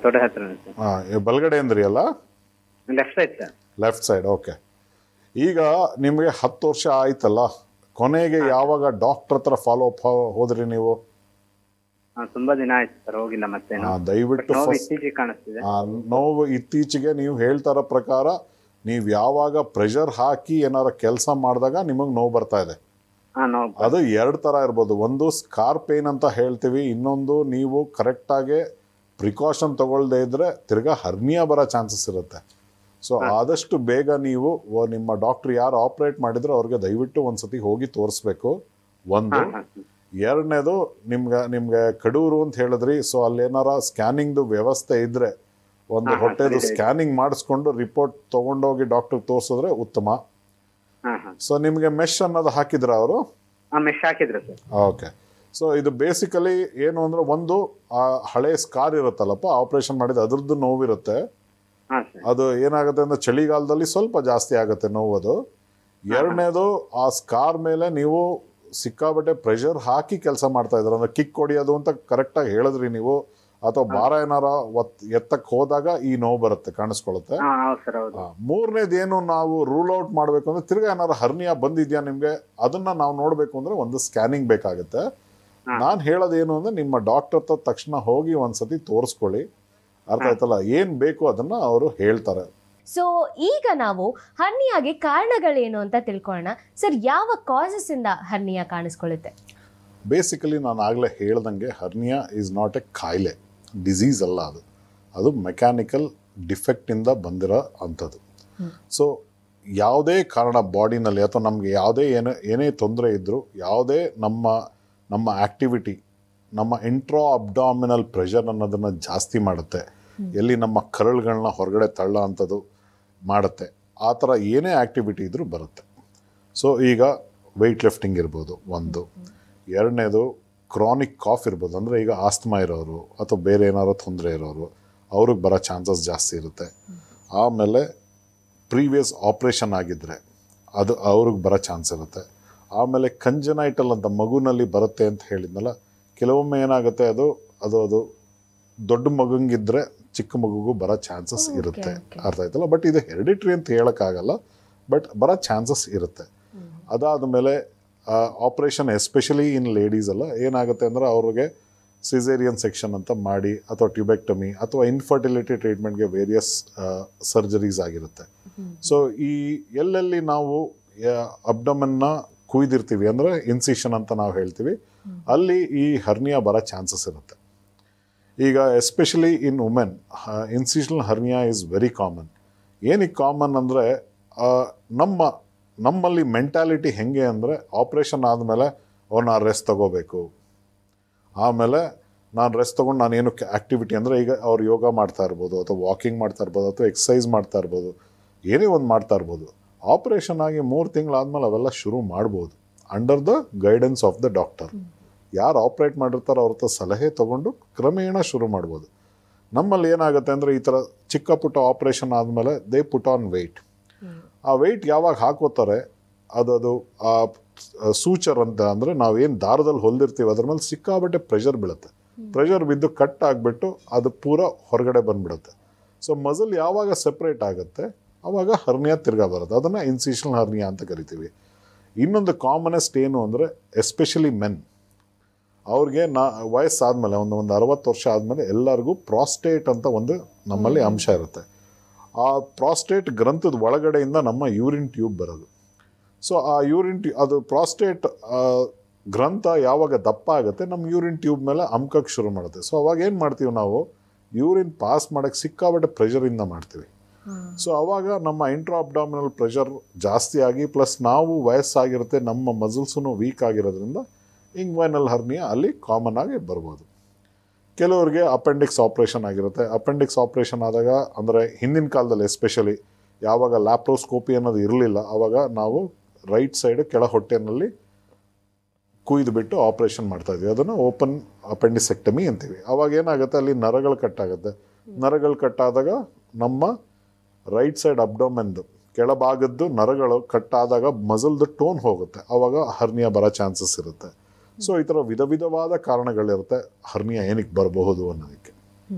S3: ತೊಡೆ ಹತ್ರ?
S2: ಬಲಗಡೆ ಅಂದ್ರಿ ಅಲ್ಲ?
S3: Left side sir.
S2: Left side. Okay. ಈಗ ನಿಮಗೆ 10 ವರ್ಷ ಆಯ್ತಲ್ಲ, ಕೊನೆಗೆ ಯಾವಾಗ ಡಾಕ್ಟರ್ ಹತ್ರ ಫಾಲೋ ಅಪ್ ಹೋದ್ರಿ ನೀವು?
S3: ತುಂಬಾ ದಿನ ಆಯ್ತು ಸರ್, ಹೋಗಿಲ್ಲ ಮತ್ತೆ.
S2: ದಯವಿಟ್ಟು
S3: ಇತ್ತೀಚೆಗೆ ಕಾಣಿಸ್ತಿದೆ
S2: ನೋವು. ಇತ್ತೀಚೆಗೆ ನೀವು ಹೇಳ್ತಾರ ಪ್ರಕಾರ ನೀವು ಯಾವಾಗ ಪ್ರೆಷರ್ ಹಾಕಿ ಏನಾರ ಕೆಲಸ ಮಾಡಿದಾಗ ನಿಮಗೆ ನೋವು ಬರ್ತಾ ಇದೆ. ಅದು 2 ಥರ ಇರ್ಬೋದು. ಒಂದು ಸ್ಕಾರ್ ಪೇನ್ ಅಂತ ಹೇಳ್ತೀವಿ, ಇನ್ನೊಂದು ನೀವು ಕರೆಕ್ಟಾಗಿ ಪ್ರಿಕಾಷನ್ ತಗೊಳ್ದೇ ಇದ್ರೆ ತಿರ್ಗಾ ಹರ್ನಿಯಾ ಬರೋ ಚಾನ್ಸಸ್ ಇರುತ್ತೆ. ಸೊ ಆದಷ್ಟು ಬೇಗ ನೀವು ನಿಮ್ಮ ಡಾಕ್ಟ್ರ್ ಯಾರು ಆಪ್ರೇಟ್ ಮಾಡಿದ್ರು ಅವ್ರಿಗೆ ದಯವಿಟ್ಟು ಒಂದ್ಸತಿ ಹೋಗಿ ತೋರಿಸ್ಬೇಕು. ಒಂದು. ಎರಡನೇದು ನಿಮ್ಗೆ ಕಡೂರು ಅಂತ ಹೇಳಿದ್ರಿ, ಸೊ ಅಲ್ಲೇನಾರ ಸ್ಕ್ಯಾನಿಂಗ್ದು ವ್ಯವಸ್ಥೆ ಇದ್ರೆ ಒಂದು ಹೊಟ್ಟೆದು ಸ್ಕ್ಯಾನಿಂಗ್ ಮಾಡಿಸ್ಕೊಂಡು ರಿಪೋರ್ಟ್ ತಗೊಂಡೋಗಿ ಡಾಕ್ಟರ್ ತೋರಿಸಿದ್ರೆ ಉತ್ತಮ. ಸೊ ನಿಮ್ಗೆ ಮೆಶ್ ಅನ್ನೋದು ಹಾಕಿದ್ರ ಅವರು?
S3: ಮೆಶ್ ಹಾಕಿದ್ರು ಸರ್.
S2: ಓಕೆ. ಸೊ ಇದು ಬೇಸಿಕಲಿ ಏನು ಅಂದ್ರೆ, ಒಂದು ಹಳೆ ಸ್ಕಾರ್ ಇರುತ್ತಲ್ಲಪ್ಪ, ಆಪರೇಷನ್ ಮಾಡಿದ ಅದ್ರದ್ದು ನೋವಿರುತ್ತೆ. ಅದು ಏನಾಗುತ್ತೆ ಅಂದ್ರೆ ಚಳಿಗಾಲದಲ್ಲಿ ಸ್ವಲ್ಪ ಜಾಸ್ತಿ ಆಗುತ್ತೆ ನೋವು ಅದು. ಎರಡನೇದು, ಆ ಸ್ಕಾರ್ ಮೇಲೆ ನೀವು ಸಿಕ್ಕಾಬಟ್ಟೆ ಪ್ರೆಷರ್ ಹಾಕಿ ಕೆಲಸ ಮಾಡ್ತಾ ಇದ್ರ, ಅಂದ್ರೆ ಕಿಕ್ ಹೊಡಿಯೋದು ಅಂತ ಕರೆಕ್ಟಾಗಿ ಹೇಳಿದ್ರಿ ನೀವು, ಅಥವಾ ಭಾರ ಏನಾರ ಎತ್ತಕ್ಕೆ ಹೋದಾಗ ಈ ನೋವು ಬರುತ್ತೆ, ಕಾಣಿಸ್ಕೊಳ್ಳುತ್ತೆ. ಮೂರನೇದು ಏನು ನಾವು ರೂಲ್ ಔಟ್ ಮಾಡಬೇಕು ಅಂದ್ರೆ, ತಿರ್ಗಾ ಏನಾರ ಹರ್ನಿಯಾ ಬಂದಿದ್ಯಾ ನಿಮ್ಗೆ, ಅದನ್ನ ನಾವು ನೋಡ್ಬೇಕು ಅಂದ್ರೆ ಒಂದು ಸ್ಕ್ಯಾನಿಂಗ್ ಬೇಕಾಗುತ್ತೆ. ನಾನು ಹೇಳೋದೇನು ಅಂದ್ರೆ, ನಿಮ್ಮ ಡಾಕ್ಟರ್ ಹತ್ರ ತಕ್ಷಣ ಹೋಗಿ ಒಂದ್ಸತಿ ತೋರಿಸ್ಕೊಳ್ಳಿ. ಅರ್ಥ ಆಯ್ತಲ್ಲ? ಏನ್ ಬೇಕು ಅದನ್ನ ಅವರು ಹೇಳ್ತಾರೆ.
S1: ಸೊ ಈಗ ನಾವು ಹರ್ನಿಯಾಗೆ ಕಾರಣಗಳೇನು ಅಂತ ತಿಳ್ಕೊಳ್ಳೋಣ ಸರ್. ಯಾವ ಕಾಸಸ್ ಇಂದ ಹರ್ನಿಯಾ ಕಾಣಿಸ್ಕೊಳ್ಳುತ್ತೆ?
S2: ಬೇಸಿಕಲಿ ನಾನು ಆಗ್ಲೇ ಹೇಳ್ದಂಗೆ ಹರ್ನಿಯಾ ಈಸ್ ನಾಟ್ ಎ ಕಾಯಿಲೆ, ಡಿಸೀಸ್ ಅಲ್ಲ ಅದು. ಅದು ಮೆಕ್ಯಾನಿಕಲ್ ಡಿಫೆಕ್ಟಿಂದ ಬಂದಿರೋ ಅಂಥದ್ದು. ಸೊ ಯಾವುದೇ ಕಾರಣ ಬಾಡಿನಲ್ಲಿ ಅಥವಾ ನಮಗೆ ಯಾವುದೇ ಏನೇ ತೊಂದರೆ ಇದ್ದರೂ, ಯಾವುದೇ ನಮ್ಮ ಆ್ಯಕ್ಟಿವಿಟಿ ನಮ್ಮ ಇಂಟ್ರಾ ಅಬ್ಡಾಮಿನಲ್ ಪ್ರೆಷರ್ ಅನ್ನೋದನ್ನು ಜಾಸ್ತಿ ಮಾಡುತ್ತೆ, ಎಲ್ಲಿ ನಮ್ಮ ಕರಳುಗಳನ್ನ ಹೊರಗಡೆ ತಳ್ಳ ಅಂಥದ್ದು ಮಾಡುತ್ತೆ. ಆ ಥರ ಏನೇ ಆ್ಯಕ್ಟಿವಿಟಿ ಇದ್ರೂ ಬರುತ್ತೆ. ಸೊ ಈಗ ವೆಯ್ಟ್ ಲಿಫ್ಟಿಂಗ್ ಇರ್ಬೋದು ಒಂದು. ಎರಡನೇದು ಕ್ರಾನಿಕ್ ಕಾಫ್ ಇರ್ಬೋದು, ಅಂದರೆ ಈಗ ಆಸ್ತಮಾ ಇರೋರು ಅಥವಾ ಬೇರೆ ಏನಾದ್ರು ತೊಂದರೆ ಇರೋರು, ಅವ್ರಿಗೆ ಬರೋ ಚಾನ್ಸಸ್ ಜಾಸ್ತಿ ಇರುತ್ತೆ. ಆಮೇಲೆ ಪ್ರೀವಿಯಸ್ ಆಪ್ರೇಷನ್ ಆಗಿದ್ದರೆ ಅದು ಅವ್ರಿಗೆ ಬರೋ ಚಾನ್ಸ್ ಇರುತ್ತೆ. ಆಮೇಲೆ ಕಂಜನೈಟಲ್ ಅಂತ ಮಗುನಲ್ಲಿ ಬರುತ್ತೆ ಅಂತ ಹೇಳಿದ್ನಲ್ಲ, ಕೆಲವೊಮ್ಮೆ ಏನಾಗುತ್ತೆ ಅದು ದೊಡ್ಡ ಮಗುಂಗಿದ್ರೆ ಚಿಕ್ಕ ಮಗುಗೂ ಬರೋ ಚಾನ್ಸಸ್ ಇರುತ್ತೆ. ಅರ್ಥ ಆಯ್ತಲ್ಲ? ಬಟ್ ಇದು ಹೆರಿಡಿಟ್ರಿ ಅಂತ ಹೇಳೋಕ್ಕಾಗಲ್ಲ, ಬಟ್ ಬರೋ ಚಾನ್ಸಸ್ ಇರುತ್ತೆ. ಅದಾದ ಮೇಲೆ ಆಪ್ರೇಷನ್ ಎಸ್ಪೆಷಲಿ ಇನ್ ಲೇಡೀಸ್ ಎಲ್ಲ ಏನಾಗುತ್ತೆ ಅಂದರೆ, ಅವ್ರಿಗೆ ಸಿಸೇರಿಯನ್ ಸೆಕ್ಷನ್ ಅಂತ ಮಾಡಿ, ಅಥವಾ ಟ್ಯೂಬೆಕ್ಟಮಿ ಅಥವಾ ಇನ್ಫರ್ಟಿಲಿಟಿ ಟ್ರೀಟ್ಮೆಂಟ್ಗೆ ವೇರಿಯಸ್ ಸರ್ಜರೀಸ್ ಆಗಿರುತ್ತೆ. ಸೊ ಈ ಎಲ್ಲೆಲ್ಲಿ ನಾವು ಅಬ್ಡಮನ್ನ ಕುಯ್ದಿರ್ತೀವಿ ಅಂದರೆ ಇನ್ಸಿಷನ್ ಅಂತ ನಾವು ಹೇಳ್ತೀವಿ, ಅಲ್ಲಿ ಈ ಹರ್ನಿಯಾ ಬರೋ ಚಾನ್ಸಸ್ ಇರುತ್ತೆ. ಈಗ especially in women incisional hernia is very common. ಏನಕ್ಕೆ ಕಾಮನ್ ಅಂದರೆ, ನಮ್ಮಲ್ಲಿ ಮೆಂಟ್ಯಾಲಿಟಿ ಹೆಂಗೆ ಅಂದರೆ, ಆಪ್ರೇಷನ್ ಆದಮೇಲೆ ನಾನು ರೆಸ್ಟ್ ತಗೋಬೇಕು, ಆಮೇಲೆ ನಾನು ರೆಸ್ಟ್ ತೊಗೊಂಡು ನಾನು ಏನಕ್ಕೆ ಆ್ಯಕ್ಟಿವಿಟಿ ಅಂದರೆ, ಈಗ ಅವ್ರು ಯೋಗ ಮಾಡ್ತಾ ಇರ್ಬೋದು, ಅಥವಾ ವಾಕಿಂಗ್ ಮಾಡ್ತಾ ಇರ್ಬೋದು, ಅಥವಾ ಎಕ್ಸಸೈಸ್ ಮಾಡ್ತಾ ಇರ್ಬೋದು, ಏನೇ ಒಂದು ಮಾಡ್ತಾ ಇರ್ಬೋದು. ಆಪ್ರೇಷನ್ ಆಗಿ 3 ತಿಂಗಳಾದ್ಮೇಲೆ ಅವೆಲ್ಲ ಶುರು ಮಾಡ್ಬೋದು, under the guidance of the doctor. ಯಾರು ಆಪ್ರೇಟ್ ಮಾಡಿರ್ತಾರೋ ಅವ್ರ ಹತ್ರ ಸಲಹೆ ತೊಗೊಂಡು ಕ್ರಮೇಣ ಶುರು ಮಾಡ್ಬೋದು. ನಮ್ಮಲ್ಲಿ ಏನಾಗುತ್ತೆ ಅಂದರೆ, ಈ ಥರ ಚಿಕ್ಕ ಪುಟ್ಟ ಆಪ್ರೇಷನ್ ಆದಮೇಲೆ ದೇ ಪುಟ್ ಆನ್ ವೆಯ್ಟ್. ಆ ವೆಯ್ಟ್ ಯಾವಾಗ ಹಾಕೋತಾರೆ, ಅದು ಆ ಸೂಚರ್ ಅಂತ ಅಂದರೆ ನಾವೇನು ದಾರದಲ್ಲಿ ಹೊಲ್ದಿರ್ತೀವಿ ಅದ್ರ ಮೇಲೆ ಸಿಕ್ಕಾಬಟ್ಟೆ ಪ್ರೆಷರ್ ಬೀಳುತ್ತೆ. ಪ್ರೆಷರ್ ಬಿದ್ದು ಕಟ್ ಆಗಿಬಿಟ್ಟು ಅದು ಪೂರ ಹೊರಗಡೆ ಬಂದುಬಿಡುತ್ತೆ. ಸೊ ಮಸಲ್ ಯಾವಾಗ ಸೆಪ್ರೇಟ್ ಆಗುತ್ತೆ ಆವಾಗ ಹರ್ನಿಯಾ ತಿರ್ಗಾ ಬರುತ್ತೆ. ಅದನ್ನು ಇನ್ಸಿಷನಲ್ ಹರ್ನಿಯಾ ಅಂತ ಕರಿತೀವಿ. ಇನ್ನೊಂದು ಕಾಮನೆಸ್ಟ್ ಏನು ಅಂದರೆ, ಎಸ್ಪೆಷಲಿ ಮೆನ್, ಅವ್ರಿಗೆ ವಯಸ್ಸಾದಮೇಲೆ ಒಂದು 60 ವರ್ಷ ಆದಮೇಲೆ ಎಲ್ಲರಿಗೂ ಪ್ರಾಸ್ಟೇಟ್ ಅಂತ ಒಂದು ನಮ್ಮಲ್ಲಿ ಅಂಶ ಇರುತ್ತೆ. ಆ ಪ್ರಾಸ್ಟೇಟ್ ಗ್ರಂಥದ ಒಳಗಡೆಯಿಂದ ನಮ್ಮ ಯೂರಿನ್ ಟ್ಯೂಬ್ ಬರೋದು. ಸೊ ಆ ಅದು ಪ್ರಾಸ್ಟೇಟ್ ಗ್ರಂಥ ಯಾವಾಗ ದಪ್ಪ ಆಗುತ್ತೆ, ನಮ್ಮ ಯೂರಿನ್ ಟ್ಯೂಬ್ ಮೇಲೆ ಅಮ್ಕಕ್ಕೆ ಶುರು ಮಾಡುತ್ತೆ. ಸೊ ಅವಾಗ ಏನು ಮಾಡ್ತೀವಿ ನಾವು, ಯೂರಿನ್ ಪಾಸ್ ಮಾಡೋಕ್ಕೆ ಸಿಕ್ಕಾಬಟ್ಟೆ ಪ್ರೆಷರಿಂದ ಮಾಡ್ತೀವಿ. ಸೊ ಅವಾಗ ನಮ್ಮ ಇಂಟ್ರಾ ಅಬ್ಡಾಮಿನಲ್ ಪ್ರೆಷರ್ ಜಾಸ್ತಿ ಆಗಿ, ಪ್ಲಸ್ ನಾವು ವಯಸ್ಸಾಗಿರುತ್ತೆ, ನಮ್ಮ ಮಸಲ್ಸೂ ವೀಕ್ ಆಗಿರೋದ್ರಿಂದ ಇಂಗ್ವೈನಲ್ ಹರ್ನಿಯಾ ಅಲ್ಲಿ ಕಾಮನ್ ಆಗಿ ಬರ್ಬೋದು. ಕೆಲವರಿಗೆ ಅಪೆಂಡಿಕ್ಸ್ ಆಪ್ರೇಷನ್ ಆಗಿರುತ್ತೆ. ಅಪೆಂಡಿಕ್ಸ್ ಆಪ್ರೇಷನ್ ಆದಾಗ, ಅಂದರೆ ಹಿಂದಿನ ಕಾಲದಲ್ಲಿ ಎಸ್ಪೆಷಲಿ ಯಾವಾಗ ಲ್ಯಾಪ್ರೋಸ್ಕೋಪಿ ಅನ್ನೋದು ಇರಲಿಲ್ಲ, ಆವಾಗ ನಾವು ರೈಟ್ ಸೈಡ್ ಕೆಳ ಹೊಟ್ಟೆನಲ್ಲಿ ಕುಯ್ದು ಬಿಟ್ಟು ಆಪ್ರೇಷನ್ ಮಾಡ್ತಾಯಿದ್ವಿ. ಅದನ್ನು ಓಪನ್ ಅಪೆಂಡಿಸೆಕ್ಟಮಿ ಅಂತೀವಿ. ಅವಾಗ ಏನಾಗುತ್ತೆ, ಅಲ್ಲಿ ನರಗಳು ಕಟ್ಟಾಗುತ್ತೆ. ನರಗಳು ಕಟ್ಟಾದಾಗ ನಮ್ಮ ರೈಟ್ ಸೈಡ್ ಅಬ್ಡೋಮೆನ್ದು ಕೆಳಭಾಗದ್ದು ನರಗಳು ಕಟ್ಟಾದಾಗ ಮಸಲ್ದು ಟೋನ್ ಹೋಗುತ್ತೆ, ಆವಾಗ ಹರ್ನಿಯಾ ಬರೋ ಚಾನ್ಸಸ್ ಇರುತ್ತೆ. ಸೊ ಈ ಥರ ವಿಧವಾದ ಕಾರಣಗಳಿರುತ್ತೆ ಹರ್ನಿಯಾ ಏನಕ್ಕೆ ಬರಬಹುದು ಅನ್ನೋದಕ್ಕೆ.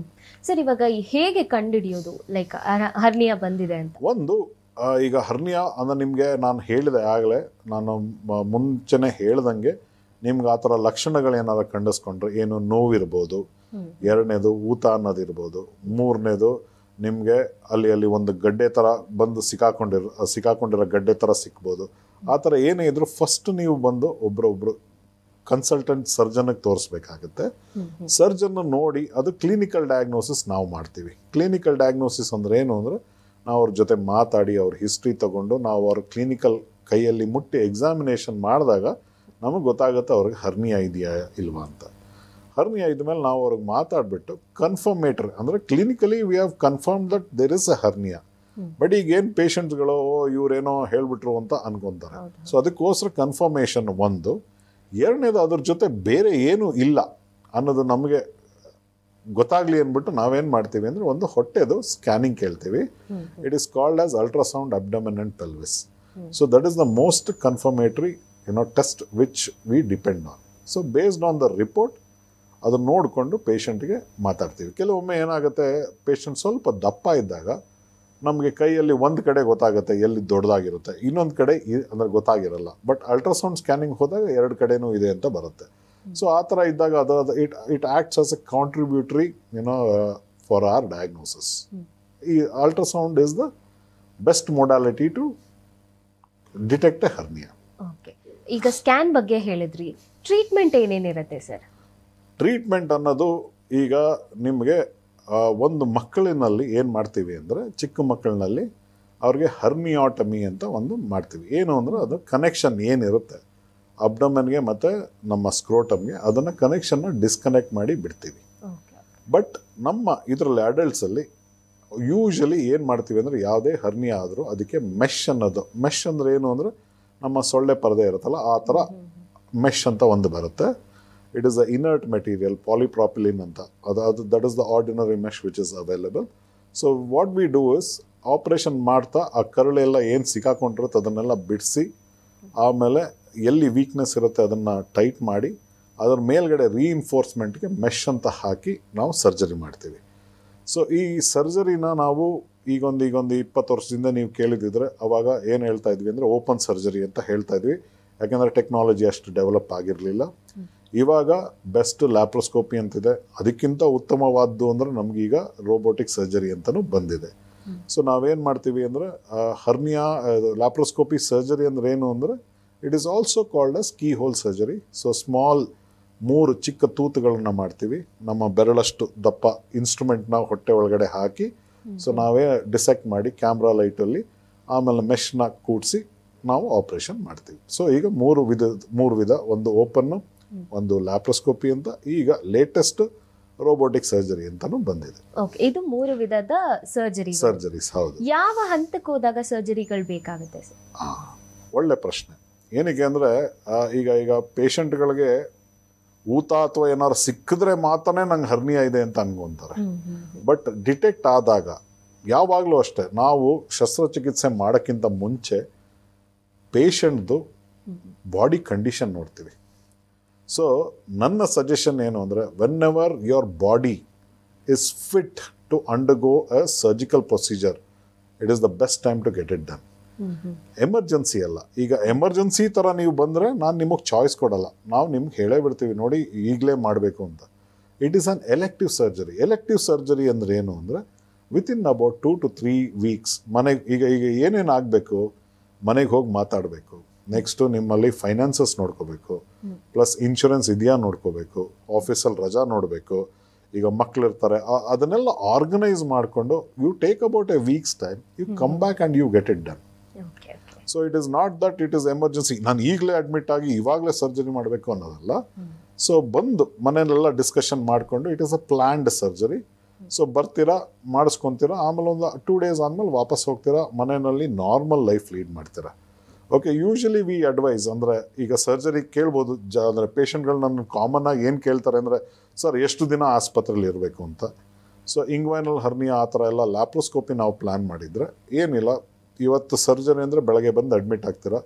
S1: ಸರ್, ಇವಾಗ ಹೇಗೆ ಕಂಡುಹಿಡಿಯೋದು ಲೈಕ್ ಹರ್ನಿಯಾ ಬಂದಿದೆ ಅಂತ?
S2: ಒಂದು, ಈಗ ಹರ್ನಿಯಾ ಅಂದರೆ ನಿಮಗೆ ನಾನು ಹೇಳಿದೆ ಆಗಲೇ, ನಾನು ಮುಂಚೆನೇ ಹೇಳ್ದಂಗೆ ನಿಮ್ಗೆ ಆ ಥರ ಲಕ್ಷಣಗಳೇನಾದ್ರು ಕಂಡಿಸ್ಕೊಂಡ್ರೆ ಏನು ನೋವಿರ್ಬೋದು, ಎರಡನೇದು ಊತ ಅನ್ನೋದಿರ್ಬೋದು, ಮೂರನೇದು ನಿಮಗೆ ಅಲ್ಲಿ ಒಂದು ಗಡ್ಡೆ ಥರ ಬಂದು ಸಿಕ್ಕಾಕೊಂಡಿರೋ ಗಡ್ಡೆ ಥರ ಸಿಕ್ಬೋದು. ಆ ಥರ ಏನೇ ಇದ್ರೂ ಫಸ್ಟ್ ನೀವು ಬಂದು ಒಬ್ರೊಬ್ರು ಕನ್ಸಲ್ಟೆಂಟ್ ಸರ್ಜನ್ಗೆ ತೋರಿಸ್ಬೇಕಾಗುತ್ತೆ. ಸರ್ಜನ್ ನೋಡಿ ಅದು ಕ್ಲಿನಿಕಲ್ ಡಯಾಗ್ನೋಸಿಸ್ ನಾವು ಮಾಡ್ತೀವಿ. ಕ್ಲಿನಿಕಲ್ ಡಯಾಗ್ನೋಸಿಸ್ ಅಂದರೆ ಏನು ಅಂದರೆ ನಾವು ಅವ್ರ ಜೊತೆ ಮಾತಾಡಿ ಅವ್ರ ಹಿಸ್ಟ್ರಿ ತಗೊಂಡು ನಾವು ಅವ್ರ ಕ್ಲಿನಿಕಲ್ ಕೈಯಲ್ಲಿ ಮುಟ್ಟಿ ಎಕ್ಸಾಮಿನೇಷನ್ ಮಾಡಿದಾಗ ನಮಗೆ ಗೊತ್ತಾಗುತ್ತೆ ಅವ್ರಿಗೆ ಹರ್ನಿಯಾ ಇದೆಯಾ ಇಲ್ವಾ ಅಂತ. ಹರ್ನಿಯಾ ಇದ್ಮೇಲೆ ನಾವು ಅವ್ರಿಗೆ ಮಾತಾಡಿಬಿಟ್ಟು ಕನ್ಫರ್ಮೇಟ್ರಿ ಅಂದರೆ clinically we have confirm that there is a hernia. But ಈಗೇನು ಪೇಷಂಟ್ಸ್ಗಳು ಇವರೇನೋ ಹೇಳ್ಬಿಟ್ರು ಅಂತ ಅನ್ಕೊತಾರೆ. ಸೊ ಅದಕ್ಕೋಸ್ಕರ ಕನ್ಫರ್ಮೇಷನ್ ಒಂದು. ಎರಡನೇದು ಅದ್ರ ಜೊತೆ ಬೇರೆ ಏನೂ ಇಲ್ಲ ಅನ್ನೋದು ನಮಗೆ ಗೊತ್ತಾಗಲಿ ಅಂದ್ಬಿಟ್ಟು ನಾವೇನು ಮಾಡ್ತೀವಿ ಅಂದರೆ ಒಂದು ಹೊಟ್ಟೆದು ಸ್ಕ್ಯಾನಿಂಗ್ ಕೇಳ್ತೀವಿ. It is called as ultrasound abdomen and pelvis. So that is the most confirmatory test which we depend on. So based on the report ಅದನ್ನು ನೋಡಿಕೊಂಡು ಪೇಷಂಟ್ಗೆ ಮಾತಾಡ್ತೀವಿ. ಕೆಲವೊಮ್ಮೆ ಏನಾಗುತ್ತೆ, ಪೇಷಂಟ್ ಸ್ವಲ್ಪ ದಪ್ಪ ಇದ್ದಾಗ ನಮಗೆ ಕೈಯಲ್ಲಿ ಒಂದು ಕಡೆ ಗೊತ್ತಾಗುತ್ತೆ ಎಲ್ಲಿ ದೊಡ್ಡದಾಗಿರುತ್ತೆ, ಇನ್ನೊಂದು ಕಡೆ ಅಂದರೆ ಗೊತ್ತಾಗಿರಲ್ಲ. ಬಟ್ ಅಲ್ಟ್ರಾಸೌಂಡ್ ಸ್ಕ್ಯಾನಿಂಗ್ ಹೋದಾಗ ಎರಡು ಕಡೆನೂ ಇದೆ ಅಂತ ಬರುತ್ತೆ. ಸೊ ಆ ಥರ ಇದ್ದಾಗ it acts as a contributory for our diagnosis. ಈ ultrasound is the best modality to detect a hernia.
S1: Okay, ಈಗ ಸ್ಕ್ಯಾನ್ ಬಗ್ಗೆ ಹೇಳಿದ್ರಿ, ಟ್ರೀಟ್ಮೆಂಟ್ ಏನೇನಿರುತ್ತೆ ಸರ್?
S2: ಟ್ರೀಟ್ಮೆಂಟ್ ಅನ್ನೋದು ಈಗ ನಿಮಗೆ ಒಂದು ಮಕ್ಕಳಿನಲ್ಲಿ ಏನು ಮಾಡ್ತೀವಿ ಅಂದರೆ, ಚಿಕ್ಕ ಮಕ್ಕಳಿನಲ್ಲಿ ಅವ್ರಿಗೆ ಹರ್ನಿಯಾಟಮಿ ಅಂತ ಒಂದು ಮಾಡ್ತೀವಿ. ಏನು ಅಂದರೆ ಅದು ಕನೆಕ್ಷನ್ ಏನಿರುತ್ತೆ ಅಬ್ಡಮನ್ಗೆ ಮತ್ತು ನಮ್ಮ ಸ್ಕ್ರೋಟಮ್ಗೆ, ಅದನ್ನು ಕನೆಕ್ಷನ್ನ ಡಿಸ್ಕನೆಕ್ಟ್ ಮಾಡಿ ಬಿಡ್ತೀವಿ. ಬಟ್ ನಮ್ಮ ಇದರಲ್ಲಿ ಅಡಲ್ಟ್ಸಲ್ಲಿ ಯೂಶಲಿ ಏನು ಮಾಡ್ತೀವಿ ಅಂದರೆ, ಯಾವುದೇ ಹರ್ನಿಯಾ ಆದರೂ ಅದಕ್ಕೆ ಮೆಶ್ ಅನ್ನೋದು, ಮೆಶ್ ಅಂದರೆ ಏನು ಅಂದರೆ ನಮ್ಮ ಸೊಳ್ಳೆ ಪರದೆ ಇರುತ್ತಲ್ಲ ಆ ಥರ ಮೆಶ್ ಅಂತ ಒಂದು ಬರುತ್ತೆ. It is a inert material, polypropylene ಅಂತ. That is the ordinary mesh which is available. So what we do is, operation ಮಾಡ್ತಾ ಆ ಕರಳೆಲ್ಲ ಏನು ಸಿಕ್ಕಾಕೊಂಡಿರುತ್ತೆ ಅದನ್ನೆಲ್ಲ ಬಿಡಿಸಿ, ಆಮೇಲೆ ಎಲ್ಲಿ ವೀಕ್ನೆಸ್ ಇರುತ್ತೆ ಅದನ್ನು ಟೈಟ್ ಮಾಡಿ ಅದರ ಮೇಲ್ಗಡೆ ರೀಇನ್ಫೋರ್ಸ್ಮೆಂಟ್ಗೆ ಮೆಶ್ ಅಂತ ಹಾಕಿ ನಾವು ಸರ್ಜರಿ ಮಾಡ್ತೀವಿ. ಸೊ ಈ ಸರ್ಜರಿನ ನಾವು ಈಗೊಂದು 20 ವರ್ಷದಿಂದ ನೀವು ಕೇಳಿದಿದ್ರೆ ಅವಾಗ ಏನು ಹೇಳ್ತಾ ಇದ್ವಿ ಅಂದರೆ ಓಪನ್ ಸರ್ಜರಿ ಅಂತ ಹೇಳ್ತಾ ಇದ್ವಿ. ಯಾಕೆಂದರೆ ಟೆಕ್ನಾಲಜಿ ಅಷ್ಟು ಡೆವಲಪ್ ಆಗಿರಲಿಲ್ಲ. ಇವಾಗ ಬೆಸ್ಟ್ ಲ್ಯಾಪ್ರೋಸ್ಕೋಪಿ ಅಂತಿದೆ. ಅದಕ್ಕಿಂತ ಉತ್ತಮವಾದ್ದು ಅಂದರೆ ನಮಗೀಗ ರೋಬೋಟಿಕ್ ಸರ್ಜರಿ ಅಂತಲೂ ಬಂದಿದೆ. ಸೊ ನಾವೇನು ಮಾಡ್ತೀವಿ ಅಂದರೆ ಹರ್ನಿಯಾ ಲ್ಯಾಪ್ರೋಸ್ಕೋಪಿ ಸರ್ಜರಿ ಅಂದರೆ ಏನು ಅಂದರೆ it is also called as keyhole surgery. So small 3 ಚಿಕ್ಕ ತೂತುಗಳನ್ನು ಮಾಡ್ತೀವಿ, ನಮ್ಮ ಬೆರಳಷ್ಟು ದಪ್ಪ ಇನ್ಸ್ಟ್ರೂಮೆಂಟ್ನ ಹೊಟ್ಟೆ ಒಳಗಡೆ ಹಾಕಿ, ಸೊ ನಾವೇ ಡಿಸೆಕ್ಟ್ ಮಾಡಿ ಕ್ಯಾಮ್ರಾ ಲೈಟಲ್ಲಿ ಆಮೇಲೆ ಮೆಶ್ನ ಕೂಡಿಸಿ ನಾವು ಆಪ್ರೇಷನ್ ಮಾಡ್ತೀವಿ. ಸೊ ಈಗ 3 ವಿಧ, ಒಂದು ಓಪನ್ನು, ಒಂದು ಲ್ಯಾಪ್ರೋಸ್ಕೋಪಿ ಅಂತ, ಈಗ ಲೇಟೆಸ್ಟ್ ರೋಬೋಟಿಕ್ ಸರ್ಜರಿ ಅಂತಾನು ಬಂದಿದೆ.
S1: ಓಕೆ, ಇದು 3 ವಿಧದ ಸರ್ಜರೀಸ್.
S2: ಹೌದು.
S1: ಯಾವ ಹಂತಕ್ಕೆ ಹೋದಾಗ ಸರ್ಜರಿಗಳು ಬೇಕಾಗುತ್ತೆ ಸರ್?
S2: ಒಳ್ಳೆ ಪ್ರಶ್ನೆ. ಏನಕ್ಕೆ ಅಂದರೆ ಈಗ ಪೇಷಂಟ್ಗಳಿಗೆ ಊತ ಅಥವಾ ಏನಾದ್ರು ಸಿಕ್ಕಿದ್ರೆ ಮಾತ್ರನೇ ನಂಗೆ ಹರ್ನಿಯಾ ಇದೆ ಅಂತ ಅನ್ಕೊಂತಾರೆ. ಬಟ್ ಡಿಟೆಕ್ಟ್ ಆದಾಗ ಯಾವಾಗಲೂ ಅಷ್ಟೇ, ನಾವು ಶಸ್ತ್ರಚಿಕಿತ್ಸೆ ಮಾಡೋಕ್ಕಿಂತ ಮುಂಚೆ ಪೇಷಂಟ್ದು ಬಾಡಿ ಕಂಡೀಷನ್ ನೋಡ್ತೀವಿ. ಸೊ ನನ್ನ ಸಜೆಷನ್ ಏನು ಅಂದರೆ, whenever your body is fit to undergo a surgical procedure, it is the best time to get it done. Emergency ಅಲ್ಲ. ಈಗ ಎಮರ್ಜೆನ್ಸಿ ಥರ ನೀವು ಬಂದರೆ ನಾನು ನಿಮಗೆ ಚಾಯ್ಸ್ ಕೊಡಲ್ಲ, ನಾವು ನಿಮ್ಗೆ ಹೇಳೇ ಬಿಡ್ತೀವಿ ನೋಡಿ ಈಗಲೇ ಮಾಡಬೇಕು ಅಂತ. It is an elective surgery. Elective surgery ಅಂದರೆ ಏನು ಅಂದರೆ ವಿತಿನ್ ಅಬೌಟ್ 2 to 3 ವೀಕ್ಸ್ ಮನೆಗೆ ಈಗ ಏನೇನು ಆಗಬೇಕು, ಮನೆಗೆ ಹೋಗಿ ಮಾತಾಡಬೇಕು, ನೆಕ್ಸ್ಟು ನಿಮ್ಮಲ್ಲಿ ಫೈನಾನ್ಸಸ್ ನೋಡ್ಕೋಬೇಕು, ಪ್ಲಸ್ ಇನ್ಶೂರೆನ್ಸ್ ಇದೆಯಾ ನೋಡ್ಕೋಬೇಕು, ಆಫೀಸಲ್ಲಿ ರಜಾ ನೋಡಬೇಕು, ಈಗ ಮಕ್ಕಳಿರ್ತಾರೆ, ಅದನ್ನೆಲ್ಲ ಆರ್ಗನೈಸ್ ಮಾಡಿಕೊಂಡು you take about a weeks time, you come back and you get it done. So it is not that it is emergency, ನಾನು ಈಗಲೇ ಅಡ್ಮಿಟ್ ಆಗಿ ಇವಾಗಲೇ ಸರ್ಜರಿ ಮಾಡಬೇಕು ಅನ್ನೋದಲ್ಲ. ಸೊ ಬಂದು ಮನೆಯಲ್ಲೆಲ್ಲ ಡಿಸ್ಕಷನ್ ಮಾಡಿಕೊಂಡು it is a planned surgery. So ಬರ್ತೀರಾ, ಮಾಡಿಸ್ಕೊತೀರಾ, ಆಮೇಲೆ ಒಂದು 2 days ಆದಮೇಲೆ ವಾಪಸ್ ಹೋಗ್ತೀರಾ, ಮನೆಯಲ್ಲಿ ನಾರ್ಮಲ್ ಲೈಫ್ ಲೀಡ್ ಮಾಡ್ತೀರಾ. ಓಕೆ, ಯೂಶಲಿ ವಿ ಅಡ್ವೈಸ್ ಅಂದರೆ ಈಗ ಸರ್ಜರಿ ಕೇಳ್ಬೋದು ಅಂದರೆ ಪೇಷಂಟ್ಗಳು ನನ್ನ ಕಾಮನ್ ಆಗಿ ಏನು ಕೇಳ್ತಾರೆ ಅಂದರೆ, ಸರ್ ಎಷ್ಟು ದಿನ ಆಸ್ಪತ್ರೆಯಲ್ಲಿ ಇರಬೇಕು ಅಂತ. ಸೊ ಇಂಗ್ವೈನಲ್ ಹರ್ನಿಯಾ ಆ ಥರ ಎಲ್ಲ ಲ್ಯಾಪ್ರೋಸ್ಕೋಪಿ ನಾವು ಪ್ಲ್ಯಾನ್ ಮಾಡಿದರೆ ಏನಿಲ್ಲ, ಇವತ್ತು ಸರ್ಜರಿ ಅಂದರೆ ಬೆಳಗ್ಗೆ ಬಂದು ಅಡ್ಮಿಟ್ ಆಗ್ತೀರಾ,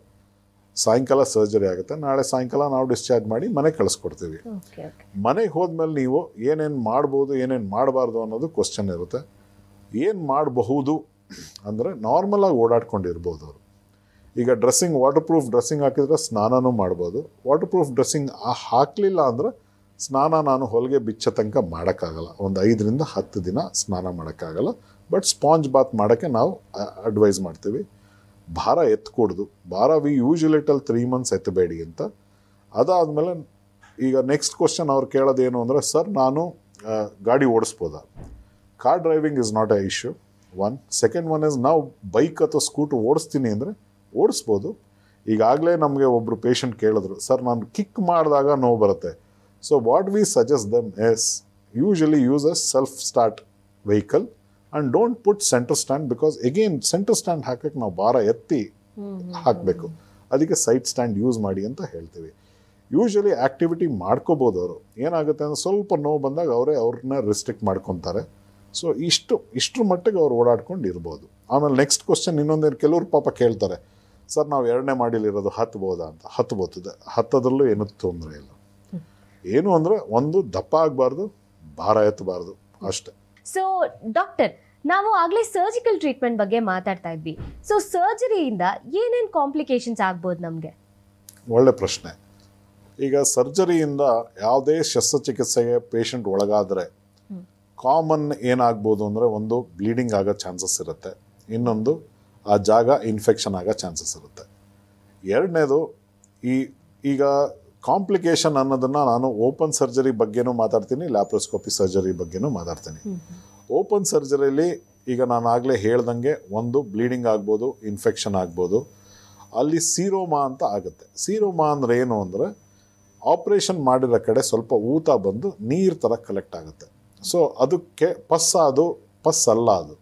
S2: ಸಾಯಂಕಾಲ ಸರ್ಜರಿ ಆಗುತ್ತೆ, ನಾಳೆ ಸಾಯಂಕಾಲ ನಾವು ಡಿಸ್ಚಾರ್ಜ್ ಮಾಡಿ ಮನೆಗೆ ಕಳಿಸ್ಕೊಡ್ತೀವಿ. ಮನೆಗೆ ಹೋದ್ಮೇಲೆ ನೀವು ಏನೇನು ಮಾಡ್ಬೋದು ಏನೇನು ಮಾಡಬಾರ್ದು ಅನ್ನೋದು ಕ್ವಶನ್ ಇರುತ್ತೆ. ಏನು ಮಾಡಬಹುದು ಅಂದರೆ ನಾರ್ಮಲಾಗಿ ಓಡಾಡ್ಕೊಂಡಿರ್ಬೋದು ಅವರು. ಈಗ ಡ್ರೆಸ್ಸಿಂಗ್ ವಾಟರ್ ಪ್ರೂಫ್ ಡ್ರೆಸ್ಸಿಂಗ್ ಹಾಕಿದ್ರೆ ಸ್ನಾನನೂ ಮಾಡ್ಬೋದು. ವಾಟರ್ ಪ್ರೂಫ್ ಡ್ರೆಸ್ಸಿಂಗ್ ಹಾಕಲಿಲ್ಲ ಅಂದರೆ ಸ್ನಾನ ನಾನು ಹೊಲಿಗೆ ಬಿಚ್ಚೋ ತನಕ ಮಾಡೋಕ್ಕಾಗಲ್ಲ. ಒಂದು 5 ರಿಂದ 10 ದಿನ ಸ್ನಾನ ಮಾಡೋಕ್ಕಾಗಲ್ಲ. ಬಟ್ ಸ್ಪಾಂಜ್ ಬಾತ್ ಮಾಡೋಕ್ಕೆ ನಾವು ಅಡ್ವೈಸ್ ಮಾಡ್ತೀವಿ. ಭಾರ ಎತ್ಕೊಡ್ದು, ಭಾರ ವಿ ಯೂಶುವಲಿ ಟೆಲ್ 3 months ಎತ್ತಬೇಡಿ ಅಂತ. ಅದಾದಮೇಲೆ ಈಗ ನೆಕ್ಸ್ಟ್ ಕ್ವಶನ್ ಅವ್ರು ಕೇಳೋದೇನು ಅಂದರೆ, ಸರ್ ನಾನು ಗಾಡಿ ಓಡಿಸ್ಬೋದಾ? Car driving is not a issue. Second one is, ನಾವು ಬೈಕ್ ಅಥವಾ ಸ್ಕೂಟರ್ ಓಡಿಸ್ತೀನಿ ಅಂದರೆ ಓಡಿಸ್ಬೋದು. ಈಗಾಗಲೇ ನಮಗೆ ಒಬ್ಬರು ಪೇಷಂಟ್ ಕೇಳಿದ್ರು, ಸರ್ ನಾನು ಕಿಕ್ ಮಾಡಿದಾಗ ನೋವು ಬರುತ್ತೆ. So what we suggest them is usually use a self start vehicle and don't put centre stand, because again centre stand ಹಾಕಕ್ಕೆ ನಾವು ಭಾರ ಎತ್ತಿ ಹಾಕಬೇಕು. ಅದಕ್ಕೆ ಸೈಡ್ ಸ್ಟ್ಯಾಂಡ್ ಯೂಸ್ ಮಾಡಿ ಅಂತ ಹೇಳ್ತೀವಿ. ಯೂಶಲಿ ಆ್ಯಕ್ಟಿವಿಟಿ ಮಾಡ್ಕೋಬೋದು. ಅವರು ಏನಾಗುತ್ತೆ ಅಂದರೆ ಸ್ವಲ್ಪ ನೋವು ಬಂದಾಗ ಅವ್ರನ್ನ ರಿಸ್ಟ್ರಿಕ್ಟ್ ಮಾಡ್ಕೊತಾರೆ. ಸೊ ಇಷ್ಟ್ರ ಮಟ್ಟಿಗೆ ಅವ್ರು ಓಡಾಡ್ಕೊಂಡು ಇರ್ಬೋದು. ಆಮೇಲೆ ನೆಕ್ಸ್ಟ್ ಕ್ವಶನ್ ಇನ್ನೊಂದೇನು, ಕೆಲವ್ರು ಪಾಪ ಕೇಳ್ತಾರೆ, ಸರ್ ನಾವು 2ನೇ ಮಾಡಿಲಿರೋದು ಹತ್ಬೋದಾ ಅಂತ. ಹತ್ಬೋತದೆ, ಹತ್ತೋದ್ರಲ್ಲೂ ಏನೂ ತೊಂದರೆ ಇಲ್ಲ. ಏನು ಅಂದರೆ ಒಂದು ದಪ್ಪ ಆಗಬಾರ್ದು, ಭಾರ ಎತ್ತಬಾರ್ದು ಅಷ್ಟೇ.
S1: ಸೊ ಡಾಕ್ಟರ್, ನಾವು ಆಗಲೇ ಸರ್ಜಿಕಲ್ ಟ್ರೀಟ್ಮೆಂಟ್ ಬಗ್ಗೆ ಮಾತಾಡ್ತಾ ಇದ್ವಿ. ಸೊ ಸರ್ಜರಿಯಿಂದ ಏನೇನು ಕಾಂಪ್ಲಿಕೇಶನ್ಸ್ ಆಗ್ಬೋದು ನಮಗೆ?
S2: ಒಳ್ಳೆ ಪ್ರಶ್ನೆ. ಈಗ ಸರ್ಜರಿಯಿಂದ ಯಾವುದೇ ಶಸ್ತ್ರಚಿಕಿತ್ಸೆಗೆ ಪೇಷಂಟ್ ಒಳಗಾದರೆ ಕಾಮನ್ ಏನಾಗ್ಬೋದು ಅಂದರೆ, ಒಂದು ಬ್ಲೀಡಿಂಗ್ ಆಗೋ ಚಾನ್ಸಸ್ ಇರುತ್ತೆ, ಇನ್ನೊಂದು ಆ ಜಾಗ ಇನ್ಫೆಕ್ಷನ್ ಆಗೋ ಚಾನ್ಸಸ್ ಇರುತ್ತೆ. ಎರಡನೇದು, ಈಗ ಕಾಂಪ್ಲಿಕೇಶನ್ ಅನ್ನೋದನ್ನು ನಾನು ಓಪನ್ ಸರ್ಜರಿ ಬಗ್ಗೆನೂ ಮಾತಾಡ್ತೀನಿ, ಲ್ಯಾಪ್ರೋಸ್ಕೋಪಿ ಸರ್ಜರಿ ಬಗ್ಗೆನೂ ಮಾತಾಡ್ತೀನಿ. ಓಪನ್ ಸರ್ಜರಿಲಿ ಈಗ ನಾನು ಆಗಲೇ ಹೇಳ್ದಂಗೆ ಒಂದು ಬ್ಲೀಡಿಂಗ್ ಆಗ್ಬೋದು, ಇನ್ಫೆಕ್ಷನ್ ಆಗ್ಬೋದು. ಅಲ್ಲಿ ಸೀರೋಮಾ ಅಂತ ಆಗುತ್ತೆ. ಸೀರೋಮಾ ಅಂದರೆ ಏನು ಅಂದರೆ, ಆಪ್ರೇಷನ್ ಮಾಡಿರೋ ಕಡೆ ಸ್ವಲ್ಪ ಊತ ಬಂದು ನೀರು ಥರ ಕಲೆಕ್ಟ್ ಆಗುತ್ತೆ. ಸೊ ಅದಕ್ಕೆ ಪಸ್ ಅಲ್ಲ ಅದು.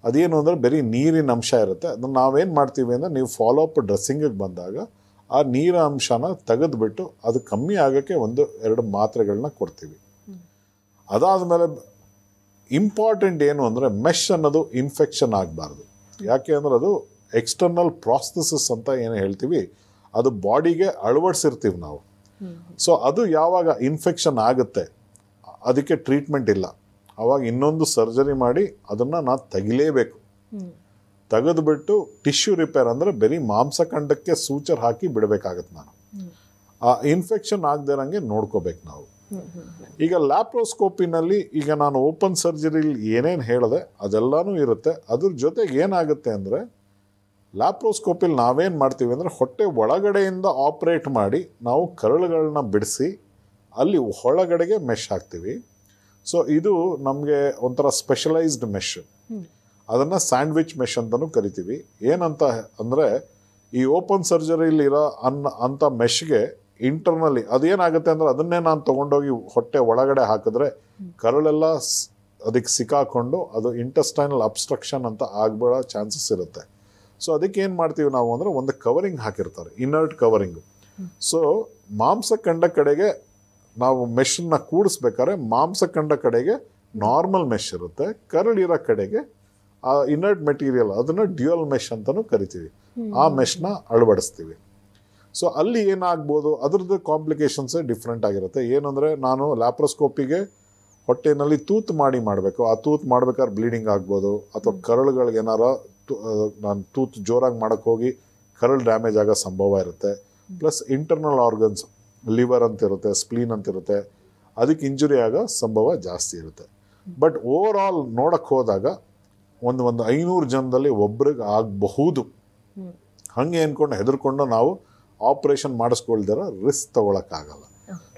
S2: ಅದೇನು ಅಂದರೆ ಬರೀ ನೀರಿನ ಅಂಶ ಇರುತ್ತೆ. ಅದನ್ನು ನಾವೇನು ಮಾಡ್ತೀವಿ ಅಂದರೆ, ನೀವು ಫಾಲೋ ಅಪ್ ಡ್ರೆಸ್ಸಿಂಗಿಗೆ ಬಂದಾಗ ಆ ನೀರ ಅಂಶನ ತೆಗೆದುಬಿಟ್ಟು ಅದು ಕಮ್ಮಿ ಆಗೋಕ್ಕೆ 1-2 ಮಾತ್ರೆಗಳನ್ನ ಕೊಡ್ತೀವಿ. ಅದಾದಮೇಲೆ ಇಂಪಾರ್ಟೆಂಟ್ ಏನು ಅಂದರೆ, ಮೆಶ್ ಅನ್ನೋದು ಇನ್ಫೆಕ್ಷನ್ ಆಗಬಾರ್ದು. ಯಾಕೆ ಅಂದರೆ ಅದು ಎಕ್ಸ್ಟರ್ನಲ್ ಪ್ರಾಸ್ಥೆಸಿಸ್ ಅಂತ ಏನು ಹೇಳ್ತೀವಿ, ಅದು ಬಾಡಿಗೆ ಅಳವಡಿಸಿರ್ತೀವಿ ನಾವು. ಸೊ ಅದು ಯಾವಾಗ ಇನ್ಫೆಕ್ಷನ್ ಆಗುತ್ತೆ, ಅದಕ್ಕೆ ಟ್ರೀಟ್ಮೆಂಟ್ ಇಲ್ಲ, ಆವಾಗ ಇನ್ನೊಂದು ಸರ್ಜರಿ ಮಾಡಿ ಅದನ್ನು ನಾವು ತೆಗಿಲೇಬೇಕು. ತೆಗೆದುಬಿಟ್ಟು ಟಿಶ್ಯೂ ರಿಪೇರ್ ಅಂದರೆ ಬರೀ ಮಾಂಸಖಂಡಕ್ಕೆ ಸೂಚರ್ ಹಾಕಿ ಬಿಡಬೇಕಾಗತ್ತೆ. ನಾನು ಆ ಇನ್ಫೆಕ್ಷನ್ ಆಗದೆ ಇರೋಂಗೆ ನೋಡ್ಕೋಬೇಕು ನಾವು. ಈಗ ಲ್ಯಾಪ್ರೋಸ್ಕೋಪಿನಲ್ಲಿ ಈಗ ನಾನು ಓಪನ್ ಸರ್ಜರಿಲಿ ಏನೇನು ಹೇಳಿದೆ ಅದೆಲ್ಲನೂ ಇರುತ್ತೆ. ಅದ್ರ ಜೊತೆಗೆ ಏನಾಗುತ್ತೆ ಅಂದರೆ, ಲ್ಯಾಪ್ರೋಸ್ಕೋಪಿಲಿ ನಾವೇನು ಮಾಡ್ತೀವಿ ಅಂದರೆ, ಹೊಟ್ಟೆ ಒಳಗಡೆಯಿಂದ ಆಪ್ರೇಟ್ ಮಾಡಿ ನಾವು ಕರಳುಗಳನ್ನ ಬಿಡಿಸಿ ಅಲ್ಲಿ ಒಳಗಡೆಗೆ ಮೆಶ್ ಹಾಕ್ತೀವಿ. ಸೊ ಇದು ನಮಗೆ ಒಂಥರ ಸ್ಪೆಷಲೈಸ್ಡ್ ಮೆಶ್. ಅದನ್ನು ಸ್ಯಾಂಡ್ವಿಚ್ ಮೆಶ್ ಅಂತಲೂ ಕರಿತೀವಿ. ಏನಂತ ಅಂದರೆ, ಈ ಓಪನ್ ಸರ್ಜರಿಲಿರೋ ಅಂಥ ಮೆಶ್ಗೆ ಇಂಟರ್ನಲ್ಲಿ ಅದೇನಾಗುತ್ತೆ ಅಂದರೆ, ಅದನ್ನೇ ನಾನು ತೊಗೊಂಡೋಗಿ ಹೊಟ್ಟೆ ಒಳಗಡೆ ಹಾಕಿದ್ರೆ ಕರಳೆಲ್ಲ ಅದಕ್ಕೆ ಸಿಕ್ಕಾಕೊಂಡು ಅದು ಇಂಟೆಸ್ಟೈನಲ್ ಅಬ್ಸ್ಟ್ರಕ್ಷನ್ ಅಂತ ಆಗ್ಬಿಡೋ ಚಾನ್ಸಸ್ ಇರುತ್ತೆ. ಸೊ ಅದಕ್ಕೆ ಏನು ಮಾಡ್ತೀವಿ ನಾವು ಅಂದರೆ, ಒಂದು ಕವರಿಂಗ್ ಹಾಕಿರ್ತಾರೆ, ಇನ್ನರ್ಟ್ ಕವರಿಂಗು. ಸೊ ಮಾಂಸಖಂಡ ಕಡೆಗೆ ನಾವು ಮೆಷನ್ನ ಕೂಡಿಸ್ಬೇಕಾದ್ರೆ ಮಾಂಸಖಂಡ ಕಡೆಗೆ ನಾರ್ಮಲ್ ಮೆಶ್ ಇರುತ್ತೆ, ಕರಳಿರೋ ಕಡೆಗೆ ಆ ಇನ್ನರ್ಟ್ ಮೆಟೀರಿಯಲ್ ಅದನ್ನು ಡ್ಯುಯಲ್ ಮೆಶ್ ಅಂತಲೂ ಕರಿತೀವಿ. ಆ ಮೆಶ್ನ ಅಳವಡಿಸ್ತೀವಿ. ಸೊ ಅಲ್ಲಿ ಏನಾಗ್ಬೋದು, ಅದ್ರದ್ದು ಕಾಂಪ್ಲಿಕೇಶನ್ಸೇ ಡಿಫ್ರೆಂಟ್ ಆಗಿರುತ್ತೆ. ಏನಂದರೆ, ನಾನು ಲ್ಯಾಪ್ರೋಸ್ಕೋಪಿಗೆ ಹೊಟ್ಟೆನಲ್ಲಿ ತೂತು ಮಾಡಬೇಕು. ಆ ತೂತು ಮಾಡ್ಬೇಕಾದ್ರೆ ಬ್ಲೀಡಿಂಗ್ ಆಗ್ಬೋದು, ಅಥವಾ ಕರಳುಗಳಿಗೆ ಏನಾರ ನಾನು ತೂತು ಜೋರಾಗಿ ಮಾಡೋಕ್ಕೆ ಹೋಗಿ ಕರಳು ಡ್ಯಾಮೇಜ್ ಆಗೋ ಸಂಭವ ಇರುತ್ತೆ. ಪ್ಲಸ್ ಇಂಟರ್ನಲ್ ಆರ್ಗನ್ಸ್, ಲಿವರ್ ಅಂತಿರುತ್ತೆ, ಸ್ಪ್ಲೀನ್ ಅಂತಿರುತ್ತೆ, ಅದಕ್ಕೆ ಇಂಜುರಿ ಆಗೋ ಸಂಭವ ಜಾಸ್ತಿ ಇರುತ್ತೆ. ಬಟ್ ಓವರ್ ಆಲ್ ನೋಡಕ್ಕೆ ಹೋದಾಗ ಒಂದು 500 ಜನದಲ್ಲಿ ಒಬ್ರಿಗೆ ಆಗಬಹುದು. ಹಾಗೆ ಅಂದ್ಕೊಂಡು ಹೆದರ್ಕೊಂಡು ನಾವು ಆಪ್ರೇಷನ್ ಮಾಡಿಸ್ಕೊಳ್ದಿರ ರಿಸ್ಕ್ ತೊಗೊಳಕ್ಕಾಗಲ್ಲ.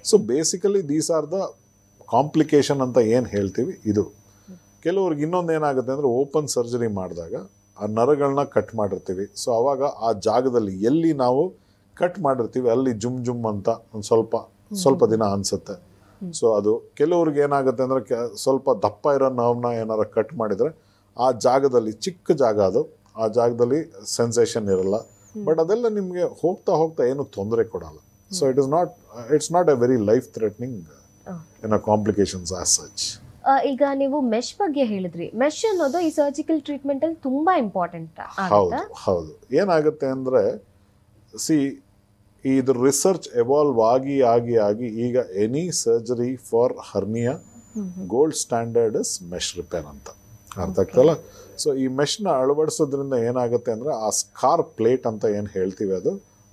S2: So basically these are the complication ಅಂತ ಏನು ಹೇಳ್ತೀವಿ ಇದು. ಕೆಲವ್ರಿಗೆ ಇನ್ನೊಂದು ಏನಾಗುತ್ತೆ ಅಂದರೆ, ಓಪನ್ ಸರ್ಜರಿ ಮಾಡಿದಾಗ ಆ ನರಗಳನ್ನ ಕಟ್ ಮಾಡಿರ್ತೀವಿ. ಸೊ ಆವಾಗ ಆ ಜಾಗದಲ್ಲಿ ಎಲ್ಲಿ ನಾವು ಕಟ್ ಮಾಡಿರ್ತೀವಿ ಅಲ್ಲಿ ಜುಮ್ ಅಂತ ಒಂದು ಸ್ವಲ್ಪ ದಿನ ಅನಿಸುತ್ತೆ. ಸೊ ಅದು ಕೆಲವ್ರಿಗೆ ಏನಾಗುತ್ತೆ ಅಂದರೆ, ಸ್ವಲ್ಪ ದಪ್ಪ ಇರೋ ನೋವನ್ನ ಏನಾರು ಕಟ್ ಮಾಡಿದರೆ ಆ ಜಾಗದಲ್ಲಿ, ಚಿಕ್ಕ ಜಾಗ ಅದು, ಆ ಜಾಗದಲ್ಲಿ ಸೆನ್ಸೇಷನ್ ಇರಲ್ಲ. ಬಟ್ ಅದೆಲ್ಲ ನಿಮಗೆ ಹೋಗ್ತಾ ಏನು ತೊಂದರೆ ಕೊಡಲ್ಲ. So it's not A very life threatening complications as such.
S1: ಈಗ ನೀವು ಮೆಶ್ ಬಗ್ಗೆ ಹೇಳಿದ್ರಿ. ಮೆಶ್ ಅನ್ನೋದು ಈ ಸರ್ಜಿಕಲ್ ಟ್ರೀಟ್ಮೆಂಟ್ ಅಲ್ಲಿ ತುಂಬಾ ಇಂಪಾರ್ಟೆಂಟ್.
S2: ಹೌದು. ಏನಾಗುತ್ತೆ ಅಂದರೆ, ಇದು ರಿಸರ್ಚ್ ಎವಾಲ್ವ್ ಆಗಿ ಈಗ any surgery for hernia gold standard is mesh repair ಅಂತ. ಅರ್ಥ ಆಗ್ತಲ್ಲ? ಸೊ ಈ ಮೆಶ್ನ ಅಳವಡಿಸೋದ್ರಿಂದ ಏನಾಗುತ್ತೆ ಅಂದರೆ ಆ ಸ್ಕಾರ್ ಪ್ಲೇಟ್ ಅಂತ ಏನು ಹೇಳ್ತೀವಿ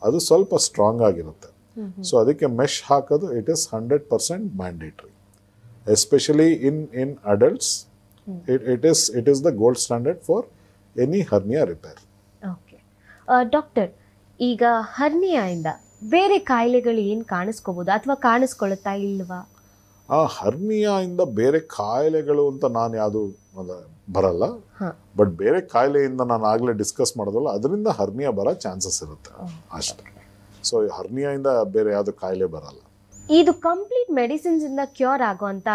S2: ಅದು ಸ್ವಲ್ಪ ಸ್ಟ್ರಾಂಗ್ ಆಗಿರುತ್ತೆ. ಸೊ ಅದಕ್ಕೆ ಮೆಶ್ ಹಾಕೋದು it is 100% mandatory, especially in adults. It is the gold standard for any hernia repair.
S1: Okay doctor, ಈಗ ಹರ್ನಿಯಾಯಿಂದ ಬೇರೆ ಕಾಯಿಲೆಗಳು ಏನು ಕಾಣಿಸ್ಕೋಬೋದು ಅಥವಾ ಕಾಣಿಸ್ಕೊಳ್ಳುತ್ತಾ ಇಲ್ವಾ?
S2: ಆ ಹರ್ನಿಯಾಯಿಂದ ಬೇರೆ ಕಾಯಿಲೆಗಳು ಅಂತ ನಾನು ಯಾವುದು ಬರಲ್ಲ, ಬಟ್ ಬೇರೆ ಕಾಯಿಲೆಯಿಂದ ನಾನು ಆಗಲೇ ಡಿಸ್ಕಸ್ ಮಾಡೋದಲ್ಲ, ಅದರಿಂದ ಹರ್ನಿಯಾ ಬರೋ ಚಾನ್ಸಸ್ ಇರುತ್ತೆ ಅಷ್ಟೇ. ಸೊ ಹರ್ನಿಯಾಯಿಂದ ಬೇರೆ ಯಾವುದು ಕಾಯಿಲೆ ಬರಲ್ಲ.
S1: ಇದು ಕಂಪ್ಲೀಟ್ ಮೆಡಿಸಿನ್ಸ್ ಇಂದ ಕ್ಯೂರ್ ಆಗುವಂತ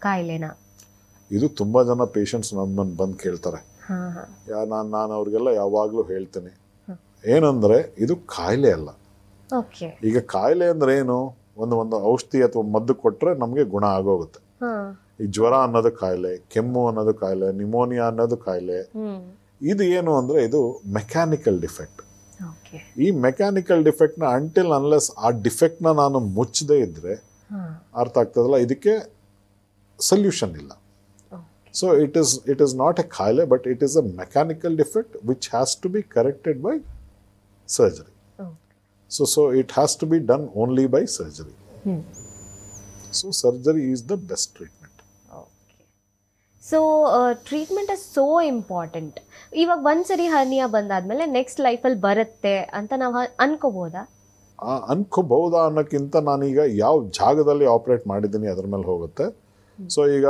S1: ಕಾಯಿಲೆನಾ?
S2: ಇದು ತುಂಬ ಜನ ಪೇಷಂಟ್ಸ್ ನಮ್ಮನ್ನು ಬಂದು ಕೇಳ್ತಾರೆ. ನಾನು ಅವ್ರಿಗೆಲ್ಲ ಯಾವಾಗಲೂ ಹೇಳ್ತೀನಿ ಏನಂದರೆ ಇದು ಕಾಯಿಲೆ ಅಲ್ಲ. ಈಗ ಕಾಯಿಲೆ ಅಂದ್ರೆ ಏನು, ಒಂದು ಔಷಧಿ ಅಥವಾ ಮದ್ದು ಕೊಟ್ಟರೆ ನಮಗೆ ಗುಣ ಆಗೋಗುತ್ತೆ. ಈ ಜ್ವರ ಅನ್ನೋದು ಕಾಯಿಲೆ, ಕೆಮ್ಮು ಅನ್ನೋದು ಕಾಯಿಲೆ, ನಿಮೋನಿಯಾ ಅನ್ನೋದು ಕಾಯಿಲೆ. ಇದು ಏನು ಅಂದರೆ ಇದು ಮೆಕ್ಯಾನಿಕಲ್ ಡಿಫೆಕ್ಟ್. ಈ ಮೆಕ್ಯಾನಿಕಲ್ ಡಿಫೆಕ್ಟ್ನ ಅಂಟಿಲ್ ಅನ್ಲೆಸ್ ಆ ಡಿಫೆಕ್ಟ್ನ ನಾನು ಮುಚ್ಚದೇ ಇದ್ದರೆ ಅರ್ಥ ಆಗ್ತದಲ್ಲ, ಇದಕ್ಕೆ ಸೊಲ್ಯೂಷನ್ ಇಲ್ಲ. So it is not a ಕಾಯಿಲೆ, but it is a mechanical defect which has to be corrected by surgery. So it has to be done only by surgery. So surgery is the best treatment.
S1: Okay. So treatment is so important. ಇವಾಗ ಒಂದ್ಸರಿ ಹರ್ನಿಯಾ ಬಂದಾದ್ಮೇಲೆ ನೆಕ್ಸ್ಟ್ ಲೈಫಲ್ಲಿ ಬರುತ್ತೆ ಅಂತ ನಾವು ಅನ್ಕೋಬೋದಾ?
S2: ಅನ್ಕೋಬಹುದಾ ಅನ್ನೋಕ್ಕಿಂತ ನಾನೀಗ ಯಾವ ಜಾಗದಲ್ಲಿ ಆಪರೇಟ್ ಮಾಡಿದ್ದೀನಿ ಅದ್ರ ಮೇಲೆ ಹೋಗುತ್ತೆ. ಸೊ ಈಗ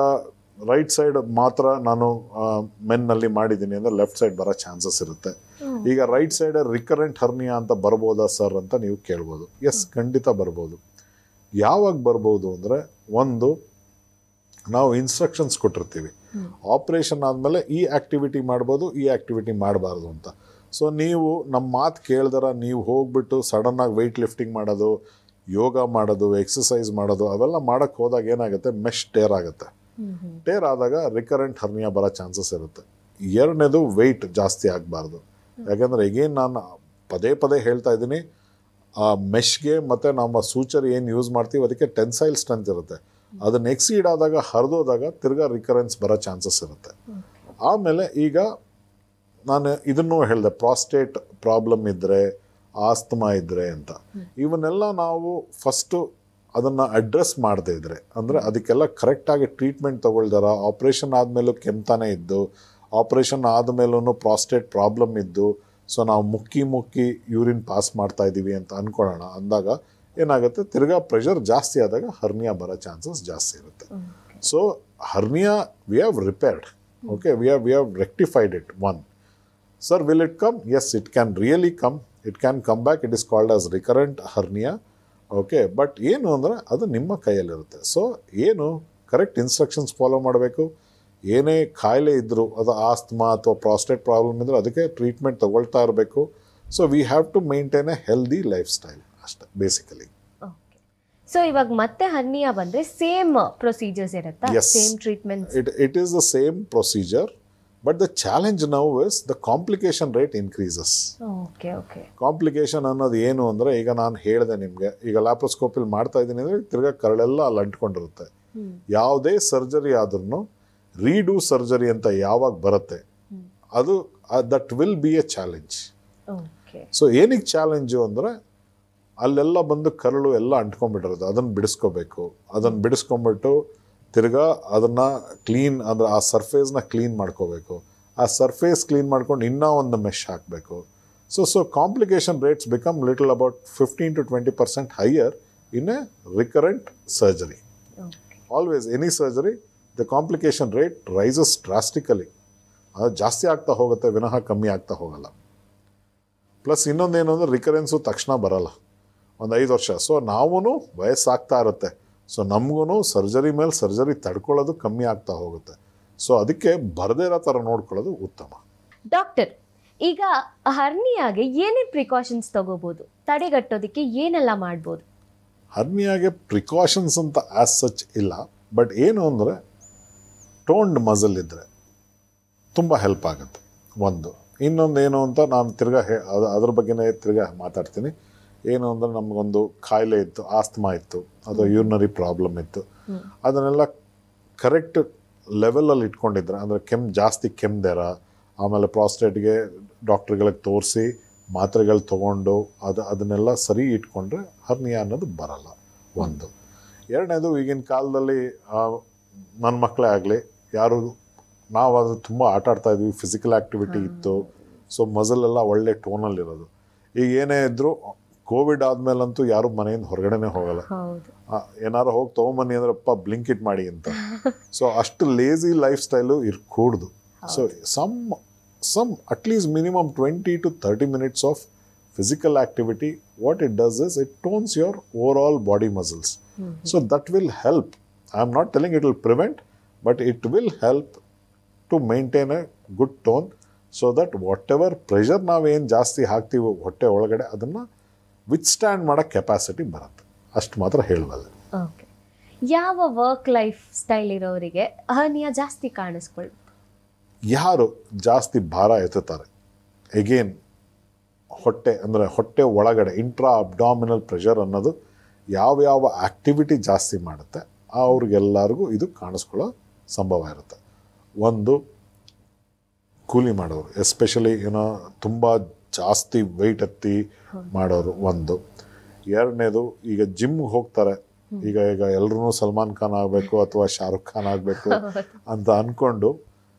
S2: ರೈಟ್ ಸೈಡ್ ಮಾತ್ರ ನಾನು ಮೆನ್ನಲ್ಲಿ ಮಾಡಿದ್ದೀನಿ ಅಂದರೆ ಲೆಫ್ಟ್ ಸೈಡ್ ಬರೋ ಚಾನ್ಸಸ್ ಇರುತ್ತೆ. ಈಗ ರೈಟ್ ಸೈಡ್ ರಿಕರೆಂಟ್ ಹರ್ನಿಯಾ ಅಂತ ಬರ್ಬೋದಾ ಸರ್ ಅಂತ ನೀವು ಕೇಳ್ಬೋದು. ಎಸ್, ಖಂಡಿತ ಬರ್ಬೋದು. ಯಾವಾಗ ಬರ್ಬೋದು ಅಂದರೆ, ಒಂದು ನಾವು ಇನ್ಸ್ಟ್ರಕ್ಷನ್ಸ್ ಕೊಟ್ಟಿರ್ತೀವಿ, ಆಪ್ರೇಷನ್ ಆದಮೇಲೆ ಈ ಆ್ಯಕ್ಟಿವಿಟಿ ಮಾಡ್ಬೋದು, ಈ ಆ್ಯಕ್ಟಿವಿಟಿ ಮಾಡಬಾರ್ದು ಅಂತ. ಸೊ ನೀವು ನಮ್ಮ ಮಾತು ಕೇಳ್ದಾರ ನೀವು ಹೋಗ್ಬಿಟ್ಟು ಸಡನ್ನಾಗಿ ವೆಯ್ಟ್ ಲಿಫ್ಟಿಂಗ್ ಮಾಡೋದು, ಯೋಗ ಮಾಡೋದು, ಎಕ್ಸಸೈಸ್ ಮಾಡೋದು ಅವೆಲ್ಲ ಮಾಡೋಕ್ಕೆ ಹೋದಾಗ ಏನಾಗುತ್ತೆ, ಮೆಶ್ ಟೇರ್ ಆಗುತ್ತೆ. ಟೇರ್ ಆದಾಗ ರಿಕರೆಂಟ್ ಹರ್ನಿಯಾ ಬರೋ ಚಾನ್ಸಸ್ ಇರುತ್ತೆ. ಎರಡನೇದು ವೆಯ್ಟ್ ಜಾಸ್ತಿ ಆಗಬಾರ್ದು. ಯಾಕೆಂದರೆ ಈಗೇನು ನಾನು ಪದೇ ಪದೇ ಹೇಳ್ತಾ ಇದ್ದೀನಿ, ಆ ಮೆಶ್ಗೆ ಮತ್ತು ನಮ್ಮ ಸೂಚರ್ ಏನು ಯೂಸ್ ಮಾಡ್ತೀವಿ ಅದಕ್ಕೆ ಟೆನ್ಸೈಲ್ ಸ್ಟ್ರೆಂತ್ ಇರುತ್ತೆ. ಅದನ್ನು ಎಕ್ಸೀಡ್ ಆದಾಗ ಹರಿದೋದಾಗ ತಿರ್ಗಾ ರಿಕರೆನ್ಸ್ ಬರೋ ಚಾನ್ಸಸ್ ಇರುತ್ತೆ. ಆಮೇಲೆ ಈಗ ನಾನು ಇದನ್ನು ಹೇಳಿದೆ, ಪ್ರಾಸ್ಟೇಟ್ ಪ್ರಾಬ್ಲಮ್ ಇದ್ದರೆ, ಆಸ್ತಮಾ ಇದ್ದರೆ ಅಂತ. ಇವನ್ನೆಲ್ಲ ನಾವು ಫಸ್ಟು ಅದನ್ನು ಅಡ್ರೆಸ್ ಮಾಡದೇ ಇದ್ದರೆ, ಅಂದರೆ ಅದಕ್ಕೆಲ್ಲ ಕರೆಕ್ಟಾಗಿ ಟ್ರೀಟ್ಮೆಂಟ್ ತೊಗೊಳ್ದಾರ, ಆಪ್ರೇಷನ್ ಆದಮೇಲೂ ಕೆಮ್ತಾನೆ ಇದ್ದು, ಆಪ್ರೇಷನ್ ಆದಮೇಲೂ ಪ್ರಾಸ್ಟೇಟ್ ಪ್ರಾಬ್ಲಮ್ ಇದ್ದು, ಸೊ ನಾವು ಮುಕ್ಕಿ ಯೂರಿನ್ ಪಾಸ್ ಮಾಡ್ತಾ ಇದ್ದೀವಿ ಅಂತ ಅಂದ್ಕೊಳ್ಳೋಣ ಅಂದಾಗ ಏನಾಗುತ್ತೆ, ತಿರ್ಗಾ ಪ್ರೆಷರ್ ಜಾಸ್ತಿ ಆದಾಗ ಹರ್ನಿಯಾ ಬರೋ ಚಾನ್ಸಸ್ ಜಾಸ್ತಿ ಇರುತ್ತೆ. So hernia we have repaired, okay, we have rectified it. One, sir will it come? Yes, it can really come. It can come back. It is called as recurrent hernia. Okay, but ಏನು ಅಂದರೆ ಅದು ನಿಮ್ಮ ಕೈಯಲ್ಲಿರುತ್ತೆ. ಸೊ ಏನು ಕರೆಕ್ಟ್ ಇನ್ಸ್ಟ್ರಕ್ಷನ್ಸ್ ಫಾಲೋ ಮಾಡಬೇಕು. ಏನೇ ಕಾಯಿಲೆ ಇದ್ದರೂ, ಅದು ಆಸ್ತಮಾ ಅಥವಾ ಪ್ರಾಸ್ಟೇಟ್ ಪ್ರಾಬ್ಲಮ್ ಇದ್ದರೂ ಅದಕ್ಕೆ ಟ್ರೀಟ್ಮೆಂಟ್ ತೊಗೊಳ್ತಾ ಇರಬೇಕು. So we have to maintain a healthy lifestyle ಅಷ್ಟೇ ಬೇಸಿಕಲಿ.
S1: ಸೊ ಇವಾಗ ಮತ್ತೆ ಹರ್ನಿಯಾ ಬಂದರೆ ಸೇಮ್ ಪ್ರೊಸೀಜರ್ಸ್ ಇರುತ್ತಾ? Same treatment?
S2: It is the same procedure, but the challenge now is the complication rate increases. Complication ಅನ್ನೋದು ಏನು ಅಂದರೆ, ಈಗ ನಾನು ಹೇಳಿದೆ ನಿಮಗೆ, ಈಗ ಲ್ಯಾಪ್ರೋಸ್ಕೋಪಿಲಿ ಮಾಡ್ತಾ ಇದ್ದೀನಿ ಅಂದರೆ ತಿರ್ಗಾ ಕರಳೆಲ್ಲ ಅಲ್ಲಿ ಅಂಟ್ಕೊಂಡಿರುತ್ತೆ. ಯಾವುದೇ ಸರ್ಜರಿ ಆದ್ರೂ ರೀಡೂ ಸರ್ಜರಿ ಅಂತ ಯಾವಾಗ ಬರುತ್ತೆ, ಅದು that will be A challenge. So ಏನಕ್ಕೆ ಚಾಲೆಂಜು ಅಂದರೆ, ಅಲ್ಲೆಲ್ಲ ಬಂದು ಕರಳು ಎಲ್ಲ ಅಂಟ್ಕೊಂಡ್ಬಿಟ್ಟಿರೋದು, ಅದನ್ನು ಬಿಡಿಸ್ಕೋಬೇಕು. ಅದನ್ನು ಬಿಡಿಸ್ಕೊಂಬಿಟ್ಟು ತಿರ್ಗಾ ಅದನ್ನು ಕ್ಲೀನ್, ಅಂದರೆ ಆ ಸರ್ಫೇಸ್ನ ಕ್ಲೀನ್ ಮಾಡ್ಕೋಬೇಕು. ಆ ಸರ್ಫೇಸ್ ಕ್ಲೀನ್ ಮಾಡ್ಕೊಂಡು ಇನ್ನೂ ಒಂದು ಮೆಶ್ ಹಾಕಬೇಕು. So complication rates become little about 15 to 20% higher in a recurrent surgery. Always any surgery the complication rate rises drastically. ಅದು ಜಾಸ್ತಿ ಆಗ್ತಾ ಹೋಗುತ್ತೆ ವಿನಃ ಕಮ್ಮಿ ಆಗ್ತಾ ಹೋಗಲ್ಲ. ಪ್ಲಸ್ ಇನ್ನೊಂದೇನು ಅಂದರೆ, ರಿಕರೆನ್ಸು ತಕ್ಷಣ ಬರಲ್ಲ, ಒಂದು 5 ವರ್ಷ. ಸೊ ನಾವೂ ವಯಸ್ಸಾಗ್ತಾ ಇರುತ್ತೆ. ಸೊ ನಮಗೂ ಸರ್ಜರಿ ಮೇಲೆ ಸರ್ಜರಿ ತಡ್ಕೊಳ್ಳೋದು ಕಮ್ಮಿ ಆಗ್ತಾ ಹೋಗುತ್ತೆ. ಸೊ ಅದಕ್ಕೆ ಬರದೇ ಇರೋ ಥರ ನೋಡ್ಕೊಳ್ಳೋದು ಉತ್ತಮ.
S1: ಡಾಕ್ಟರ್, ಈಗ ಹರ್ನಿಯಾಗೆ ಏನೇನು ಪ್ರಿಕಾಷನ್ಸ್ ತಗೋಬೋದು, ತಡೆಗಟ್ಟೋದಕ್ಕೆ ಏನೆಲ್ಲ ಮಾಡ್ಬೋದು?
S2: ಹರ್ನಿಯಾಗೆ ಪ್ರಿಕಾಷನ್ಸ್ ಅಂತ ಆಸ್ ಸಚ್ ಇಲ್ಲ, ಬಟ್ ಏನು ಅಂದರೆ ಟೋನ್ಡ್ ಮಸಲ್ ಇದ್ದರೆ ತುಂಬ ಹೆಲ್ಪ್ ಆಗುತ್ತೆ ಒಂದು. ಇನ್ನೊಂದು ಏನು ಅಂತ ನಾನು ತಿರ್ಗಾ ಅದ್ರ ಬಗ್ಗೆನೇ ತಿರ್ಗಾ ಮಾತಾಡ್ತೀನಿ. ಏನು ಅಂದರೆ, ನಮಗೊಂದು ಕಾಯಿಲೆ ಇತ್ತು, ಆಸ್ತಮಾ ಇತ್ತು, ಅದು ಯೂರಿನರಿ ಪ್ರಾಬ್ಲಮ್ ಇತ್ತು, ಅದನ್ನೆಲ್ಲ ಕರೆಕ್ಟ್ ಲೆವೆಲಲ್ಲಿ ಇಟ್ಕೊಂಡಿದ್ರೆ, ಅಂದರೆ ಜಾಸ್ತಿ ಕೆಮ್ದಾರ, ಆಮೇಲೆ ಪ್ರಾಸ್ಟೇಟ್ಗೆ ಡಾಕ್ಟ್ರುಗಳಿಗೆ ತೋರಿಸಿ ಮಾತ್ರೆಗಳು ತೊಗೊಂಡು ಅದನ್ನೆಲ್ಲ ಸರಿ ಇಟ್ಕೊಂಡ್ರೆ ಹರ್ನಿಯಾ ಅನ್ನೋದು ಬರಲ್ಲ. ಒಂದು. ಎರಡನೇದು, ಈಗಿನ ಕಾಲದಲ್ಲಿ ನನ್ನ ಮಕ್ಕಳೇ ಆಗಲಿ ಯಾರು, ನಾವು ಅದು ತುಂಬ ಆಟ ಆಡ್ತಾ ಇದ್ವಿ, ಫಿಸಿಕಲ್ ಆ್ಯಕ್ಟಿವಿಟಿ ಇತ್ತು, ಸೊ ಮಸಲೆಲ್ಲ ಒಳ್ಳೆ ಟೋನಲ್ಲಿರೋದು. ಈಗ ಏನೇ ಇದ್ದರೂ ಕೋವಿಡ್ ಆದಮೇಲಂತೂ ಯಾರು ಮನೆಯಿಂದ ಹೊರಗಡೆನೇ ಹೋಗಲ್ಲ. ಏನಾರು ಹೋಗಿ ತೊಗೊಂಬನ್ನಿ ಅಂದ್ರೆ ಬ್ಲಿಂಕಿಟ್ ಮಾಡಿ ಅಂತ. ಸೊ ಅಷ್ಟು ಲೇಸಿ ಲೈಫ್ ಸ್ಟೈಲು ಇರ್ಕೂಡ್ದು. So some at least minimum 20 to 30 minutes of physical activity, what it does is it tones your overall body muscles. So that will help. I am not telling it will prevent, but it will help to maintain a good tone, so that whatever pressure ನಾವೇನು ಜಾಸ್ತಿ ಹಾಕ್ತೀವಿ ಹೊಟ್ಟೆ ಒಳಗಡೆ ಅದನ್ನು ವಿತ್ಸ್ಟ್ಯಾಂಡ್ ಮಾಡೋ ಕೆಪಾಸಿಟಿ ಬರುತ್ತೆ. ಅಷ್ಟು ಮಾತ್ರ ಹೇಳಬಲ್ಲೆ.
S1: ಓಕೆ. ಯಾವ ವರ್ಕ್ ಲೈಫ್ ಸ್ಟೈಲ್ ಇರೋರಿಗೆ ಹರ್ನಿಯಾ ಜಾಸ್ತಿ ಕಾಣಿಸ್ಕೊಳ್ಳುತ್ತೆ?
S2: ಯಾರು ಜಾಸ್ತಿ ಭಾರ ಎತ್ತುತ್ತಾರೆ, ಎಗೇನ್ ಹೊಟ್ಟೆ ಅಂದರೆ ಹೊಟ್ಟೆ ಒಳಗಡೆ ಇಂಟ್ರಾ ಅಬ್ಡಾಮಿನಲ್ ಪ್ರೆಷರ್ ಅನ್ನೋದು ಯಾವ್ಯಾವ ಆ್ಯಕ್ಟಿವಿಟಿ ಜಾಸ್ತಿ ಮಾಡುತ್ತೆ ಅವ್ರಿಗೆಲ್ಲರಿಗೂ ಇದು ಕಾಣಿಸ್ಕೊಳ್ಳೋ ಸಂಭವ ಇರುತ್ತೆ. ಒಂದು, ಕೂಲಿ ಮಾಡೋರು, ಎಸ್ಪೆಷಲಿ ತುಂಬ ಜಾಸ್ತಿ ವೆಯ್ಟ್ ಎತ್ತಿ ಮಾಡೋರು ಒಂದು. ಎರಡನೇದು, ಈಗ ಜಿಮ್ಗೆ ಹೋಗ್ತಾರೆ, ಈಗ ಎಲ್ಲರೂ ಸಲ್ಮಾನ್ ಖಾನ್ ಆಗಬೇಕು ಅಥವಾ ಶಾರುಖ್ ಖಾನ್ ಆಗಬೇಕು ಅಂತ ಅಂದ್ಕೊಂಡು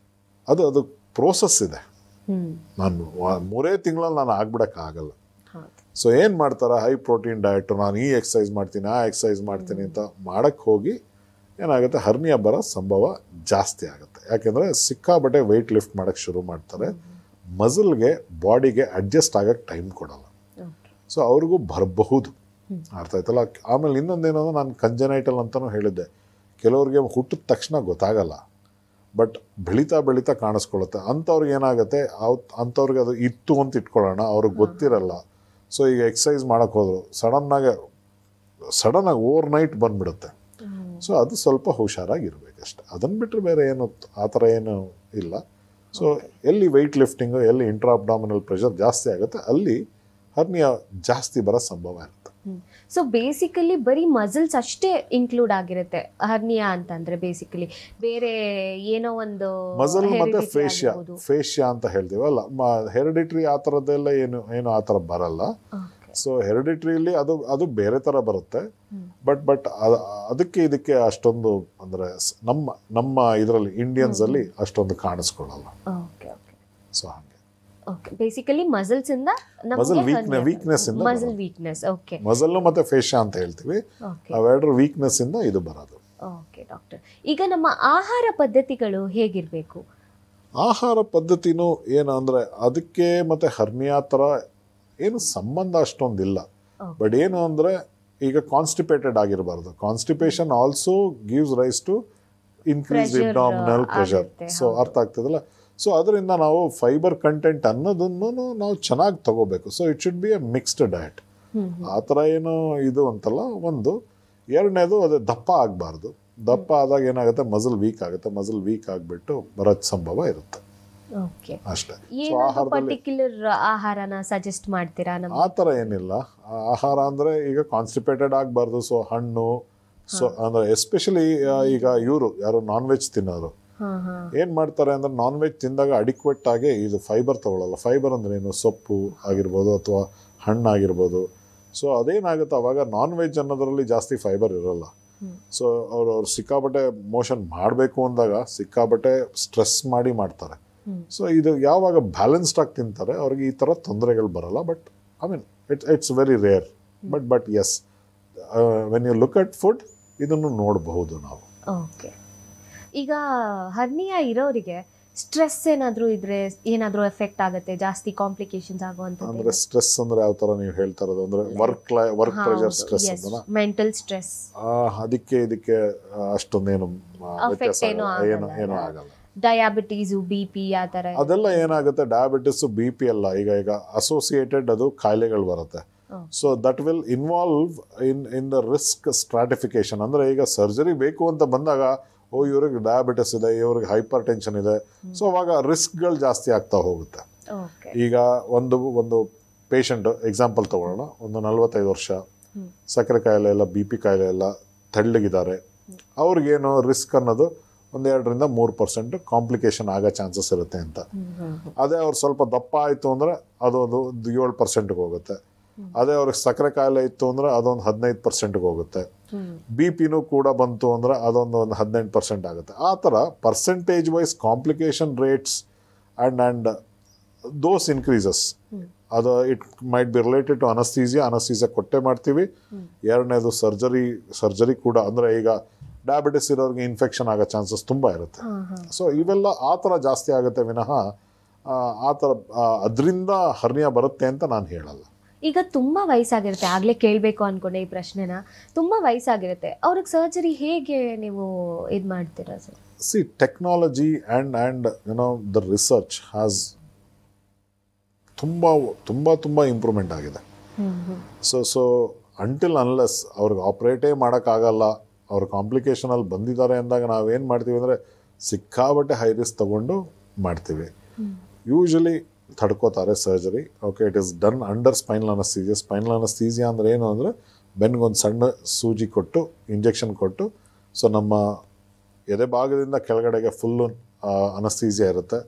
S2: ಅದು ಪ್ರೋಸೆಸ್ ಇದೆ. ನಾನು 3 ತಿಂಗಳಲ್ಲಿ ನಾನು ಆಗ್ಬಿಡೋಕ್ಕಾಗಲ್ಲ. ಸೊ ಏನು ಮಾಡ್ತಾರೆ, ಹೈ ಪ್ರೋಟೀನ್ ಡಯಟು, ನಾನು ಈ ಎಕ್ಸಸೈಸ್ ಮಾಡ್ತೀನಿ ಆ ಎಕ್ಸಸೈಸ್ ಮಾಡ್ತೀನಿ ಅಂತ ಮಾಡೋಕ್ಕೆ ಹೋಗಿ ಏನಾಗುತ್ತೆ, ಹರ್ನಿಯಾ ಬರೋ ಸಂಭವ ಜಾಸ್ತಿ ಆಗುತ್ತೆ. ಯಾಕೆಂದರೆ ಸಿಕ್ಕಾಬಟ್ಟೆ ವೆಯ್ಟ್ ಲಿಫ್ಟ್ ಮಾಡೋಕ್ಕೆ ಶುರು ಮಾಡ್ತಾರೆ, ಮಸಲ್ಗೆ ಬಾಡಿಗೆ ಅಡ್ಜಸ್ಟ್ ಆಗೋಕ್ಕೆ ಟೈಮ್ ಕೊಡಲ್ಲ. ಸೊ ಅವ್ರಿಗೂ ಬರಬಹುದು, ಅರ್ಥ ಆಯ್ತಲ್ಲ. ಆಮೇಲೆ ಇನ್ನೊಂದೇನಂದ್ರೆ, ನಾನು ಕಂಜನೈಟಲ್ ಅಂತಲೂ ಹೇಳಿದ್ದೆ, ಕೆಲವ್ರಿಗೆ ಹುಟ್ಟಿದ ತಕ್ಷಣ ಗೊತ್ತಾಗಲ್ಲ, ಬಟ್ ಬೆಳೀತಾ ಕಾಣಿಸ್ಕೊಳ್ಳುತ್ತೆ. ಅಂಥವ್ರಿಗೆ ಏನಾಗುತ್ತೆ, ಅಂಥವ್ರಿಗೆ ಅದು ಇತ್ತು ಅಂತ ಇಟ್ಕೊಳ್ಳೋಣ, ಅವ್ರಿಗೆ ಗೊತ್ತಿರಲ್ಲ. ಸೊ ಈಗ ಎಕ್ಸಸೈಸ್ ಮಾಡೋಕ್ಕೆ ಹೋದ್ರು ಸಡನ್ನಾಗಿ ಓವರ್ ನೈಟ್ ಬಂದುಬಿಡುತ್ತೆ. ಸೊ ಅದು ಸ್ವಲ್ಪ ಹುಷಾರಾಗಿರ್ಬೇಕಷ್ಟೆ. ಅದನ್ನು ಬಿಟ್ಟರೆ ಬೇರೆ ಏನು ಆ ಥರ ಏನು ಇಲ್ಲ. ಸೊ ಎಲ್ಲಿ ವೆಯ್ಟ್ ಲಿಫ್ಟಿಂಗು, ಎಲ್ಲಿ ಇಂಟ್ರಾ ಅಬ್ಡಾಮಿನಲ್ ಪ್ರೆಷರ್ ಜಾಸ್ತಿ ಆಗುತ್ತೆ, ಅಲ್ಲಿ ಹರ್ನಿಯಾ ಜಾಸ್ತಿ ಬರೋ ಸಂಭವ ಇರುತ್ತೆ.
S1: ಸೊ ಬೇಸಿಕಲಿ ಬರೀ ಮಸಲ್ಸ್ ಅಷ್ಟೇ ಇನ್ಕ್ಲೂಡ್ ಆಗಿರುತ್ತೆ ಹರ್ನಿಯಾ ಅಂತಂದ್ರೆ, ಬೇಸಿಕಲಿ ಬೇರೆ ಏನೋ ಒಂದು
S2: ಮಸಲ್ ಮತ್ತೆ ಫೇಶಿಯಾ ಅಂತ ಹೇಳ್ತೀವಲ್ಲ, ಹೆರಿಡಿಟ್ರಿ ಆ ಥರದ್ದೆಲ್ಲ ಏನು ಆ ಥರ ಬರಲ್ಲ. ಸೊ ಹೆರಿಡಿಟ್ರಿಲಿ ಅದು ಬೇರೆ ಥರ ಬರುತ್ತೆ. ಬಟ್ ಅದಕ್ಕೆ ಇದಕ್ಕೆ ಅಷ್ಟೊಂದು ಅಂದರೆ ನಮ್ಮ ಇದರಲ್ಲಿ ಇಂಡಿಯನ್ಸ್ ಅಲ್ಲಿ ಅಷ್ಟೊಂದು ಕಾಣಿಸ್ಕೊಳ್ಳಲ್ಲ. ಸೊ ಹಾಗೆ
S1: ಬೇಸಿಕಲಿ ಮಸಲ್ಸ್ ಇಂದ ವೀಕ್ನೆಸ್. ಓಕೆ.
S2: ಮಸಲ್ ಮತ್ತೆ ಫೇಶಿಯಾ ಅಂತ ಹೇಳ್ತೀವಿ, ಅವೆರಡರ ವೀಕ್ನೆಸ್ ಇಂದ ಇದು ಬರೋದು.
S1: ಓಕೆ ಡಾಕ್ಟರ್, ಈಗ ನಮ್ಮ ಆಹಾರ ಪದ್ಧತಿಗಳು ಹೇಗಿರಬೇಕು?
S2: ಆಹಾರ ಪದ್ಧತಿನೂ ಏನು ಅಂದರೆ, ಅದಕ್ಕೆ ಮತ್ತೆ ಹರ್ನಿಯಾ ಥರ ಏನು ಸಂಬಂಧ ಅಷ್ಟೊಂದಿಲ್ಲ. ಬಟ್ ಏನು ಅಂದರೆ, ಈಗ ಕಾನ್ಸ್ಟಿಪೇಟೆಡ್ ಆಗಿರಬಾರ್ದು. Constipation also gives rise to increase abdominal pressure. So ಅರ್ಥ ಆಗ್ತದಲ್ಲ. ಸೊ ಅದರಿಂದ ನಾವು ಫೈಬರ್ ಕಂಟೆಂಟ್ ಅನ್ನೋದನ್ನು ನಾವು ಚೆನ್ನಾಗಿ ತಗೋಬೇಕು. So it should be A mixed diet. ಆ ಥರ ಏನು ಇದು ಅಂತಲ್ಲ ಒಂದು. ಎರಡನೇದು, ಅದು ದಪ್ಪ ಆಗಬಾರ್ದು. ದಪ್ಪ ಆದಾಗ ಏನಾಗುತ್ತೆ, ಮಸಲ್ ವೀಕ್ ಆಗುತ್ತೆ. ಮಸಲ್ ವೀಕ್ ಆಗಿಬಿಟ್ಟು ಬರೋ ಸಂಭವ ಇರುತ್ತೆ ಅಷ್ಟೇ.
S1: ಆಹಾರನ ಸಜೆಸ್ಟ್ ಮಾಡ್ತೀರಾ?
S2: ಆ ಥರ ಏನಿಲ್ಲ. ಆಹಾರ ಅಂದರೆ ಈಗ ಕಾನ್ಸ್ಟಿಪೇಟೆಡ್ ಆಗಬಾರ್ದು. ಸೊ ಹಣ್ಣು, ಸೊ ಅಂದರೆ ಎಸ್ಪೆಷಲಿ ಈಗ ಯಾರು ನಾನ್ ವೆಜ್ ತಿನ್ನೋರು ಏನು ಮಾಡ್ತಾರೆ ಅಂದರೆ, ನಾನ್ ವೆಜ್ ತಿಂದಾಗ ಅಡಿಕ್ವೇಟ್ ಆಗಿ ಇದು ಫೈಬರ್ ತಗೊಳ್ಳಲ್ಲ. ಫೈಬರ್ ಅಂದ್ರೆ ಏನು, ಸೊಪ್ಪು ಆಗಿರ್ಬೋದು ಅಥವಾ ಹಣ್ಣಾಗಿರ್ಬೋದು. ಸೊ ಅದೇನಾಗುತ್ತೆ, ಅವಾಗ ನಾನ್ ವೆಜ್ ಅನ್ನೋದರಲ್ಲಿ ಜಾಸ್ತಿ ಫೈಬರ್ ಇರೋಲ್ಲ. ಸೊ ಅವ್ರು ಸಿಕ್ಕಾಬಟ್ಟೆ ಮೋಷನ್ ಮಾಡಬೇಕು ಅಂದಾಗ ಸಿಕ್ಕಾಬಟ್ಟೆ ಸ್ಟ್ರೆಸ್ ಮಾಡ್ತಾರೆ. ಸೊ ಇದು ಯಾವಾಗ ಬ್ಯಾಲೆನ್ಸ್ಡ್ ಆಗಿ ತಿಂತಾರೆ ಅವ್ರಿಗೆ ಈ ಥರ ತೊಂದರೆಗಳು ಬರಲ್ಲ. But I mean it's very rare. But yes, when you look at food ಇದನ್ನು ನೋಡಬಹುದು ನಾವು.
S1: ಓಕೆ. ಈಗ ಹರ್ನಿಯಾ ಇರೋರಿಗೆ ಸ್ಟ್ರೆಸ್ ಏನಾದರೂ ಇದ್ರೆ ಏನಾದರೂ ಎಫೆಕ್ಟ್ ಆಗುತ್ತೆ, ಜಾಸ್ತಿ ಕಾಂಪ್ಲಿಕೇಶನ್ಸ್ ಆಗುವಂಥದ್ದು?
S2: ಅಂದ್ರೆ ಸ್ಟ್ರೆಸ್ ಅಂದ್ರೆ ಯಾವ ತರ ನೀವು ಹೇಳ್ತಾ ಇರೋದು ಅಂದ್ರೆ ವರ್ಕ್ ಪ್ರೆಷರ್ ಸ್ಟ್ರೆಸ್ ಅಂತ,
S1: ಮೆಂಟಲ್ ಸ್ಟ್ರೆಸ್.
S2: ಅದಕ್ಕೆ ಇದಕ್ಕೆ ಅಷ್ಟೊಂದೇನು ವ್ಯತ್ಯಾಸ ಏನೂ ಆಗಲ್ಲ.
S1: ಡಯಾಬಿಟೀಸ್, BP ಆ ಥರ
S2: ಅದೆಲ್ಲ ಏನಾಗುತ್ತೆ, ಡಯಾಬಿಟಿಸ್ BP ಅಲ್ಲ, ಈಗ ಅಸೋಸಿಯೇಟೆಡ್ ಅದು ಕಾಯಿಲೆಗಳು ಬರುತ್ತೆ. So that will involve in the risk stratification. ಅಂದ್ರೆ ಈಗ ಸರ್ಜರಿ ಬೇಕು ಅಂತ ಬಂದಾಗ, ಇವ್ರಿಗೆ ಡಯಾಬಿಟಿಸ್ ಇದೆ, ಇವ್ರಿಗೆ ಹೈಪರ್ ಟೆನ್ಷನ್ ಇದೆ, ಸೊ ಅವಾಗ ರಿಸ್ಕ್ಗಳು ಜಾಸ್ತಿ ಆಗ್ತಾ ಹೋಗುತ್ತೆ. ಈಗ ಒಂದು ಪೇಷಂಟ್ ಎಕ್ಸಾಂಪಲ್ ತಗೊಳ್ಳೋಣ, ಒಂದು 45 ವರ್ಷ, ಸಕ್ಕರೆ ಕಾಯಿಲೆ ಎಲ್ಲ, BP ಕಾಯಿಲೆ ಎಲ್ಲ, ತೆಳ್ಳಗಿದ್ದಾರೆ. ಅವ್ರಿಗೇನು ರಿಸ್ಕ್ ಅನ್ನೋದು ಒಂದು 2-3% ಕಾಂಪ್ಲಿಕೇಶನ್ ಆಗೋ ಚಾನ್ಸಸ್ ಇರುತ್ತೆ ಅಂತ. ಅದೇ ಅವ್ರು ಸ್ವಲ್ಪ ದಪ್ಪ ಆಯಿತು ಅಂದರೆ ಅದೊಂದು 7%ಗೆ ಹೋಗುತ್ತೆ. ಅದೇ ಅವ್ರಿಗೆ ಸಕ್ಕರೆ ಕಾಯಿಲೆ ಇತ್ತು ಅಂದರೆ ಅದೊಂದು 15%ಗೆ ಹೋಗುತ್ತೆ. BP ಕೂಡ ಬಂತು ಅಂದರೆ ಅದೊಂದು 18% ಆಗುತ್ತೆ. ಆ ಥರ percentage wise complication rates and those increases. ಅದು it might be related to anaesthesia ಕೊಟ್ಟೆ ಮಾಡ್ತೀವಿ. ಎರಡನೇದು ಸರ್ಜರಿ ಕೂಡ, ಅಂದರೆ ಈಗ ಡಯಾಬಿಟಿಸ್ ಇರೋರಿಗೆ ಇನ್ಫೆಕ್ಷನ್ ಆಗೋ ಚಾನ್ಸಸ್ ತುಂಬ ಇರುತ್ತೆ. ಸೊ ಇವೆಲ್ಲ ಆ ಥರ ಜಾಸ್ತಿ ಆಗುತ್ತೆ ವಿನಃ ಆ ಥರ ಅದರಿಂದ ಹರ್ನಿಯಾ ಬರುತ್ತೆ ಅಂತ ನಾನು ಹೇಳಲ್ಲ.
S1: ಈಗ ತುಂಬ ವಯಸ್ಸಾಗಿರುತ್ತೆ, ಆಗಲೇ ಕೇಳಬೇಕು ಅಂದ್ಕೊಂಡೆ ಈ ಪ್ರಶ್ನೆನ. ತುಂಬ ವಯಸ್ಸಾಗಿರುತ್ತೆ, ಅವ್ರಿಗೆ ಸರ್ಜರಿ ಹೇಗೆ ನೀವು ಇದು ಮಾಡ್ತೀರಾ sir?
S2: C, technology and the research has ತುಂಬ ಇಂಪ್ರೂವ್ಮೆಂಟ್ ಆಗಿದೆ. ಸೊ ಅಂಟಿಲ್ ಅನ್ಲೆಸ್ ಅವ್ರಿಗೆ ಆಪ್ರೇಟೇ ಮಾಡೋಕ್ಕಾಗಲ್ಲ, ಅವ್ರ ಕಾಂಪ್ಲಿಕೇಶನಲ್ಲಿ ಬಂದಿದ್ದಾರೆ ಅಂದಾಗ ನಾವೇನು ಮಾಡ್ತೀವಿ ಅಂದರೆ ಸಿಕ್ಕಾಬಟ್ಟೆ ಹೈ ರಿಸ್ಕ್ ತೊಗೊಂಡು ಮಾಡ್ತೀವಿ. ಯೂಶಲಿ ತಡ್ಕೋತಾರೆ surgery. Okay, it is done under spinal anaesthesia. Spinal anaesthesia ಅಂದರೆ ಏನು ಅಂದರೆ ಬೆನ್ಗೊಂದು ಸಣ್ಣ ಸೂಜಿ ಕೊಟ್ಟು, ಇಂಜೆಕ್ಷನ್ ಕೊಟ್ಟು, ಸೊ ನಮ್ಮ ಎದೆ ಭಾಗದಿಂದ ಕೆಳಗಡೆಗೆ ಫುಲ್ಲು ಅನಸ್ಥೀಸಿಯಾ ಇರುತ್ತೆ.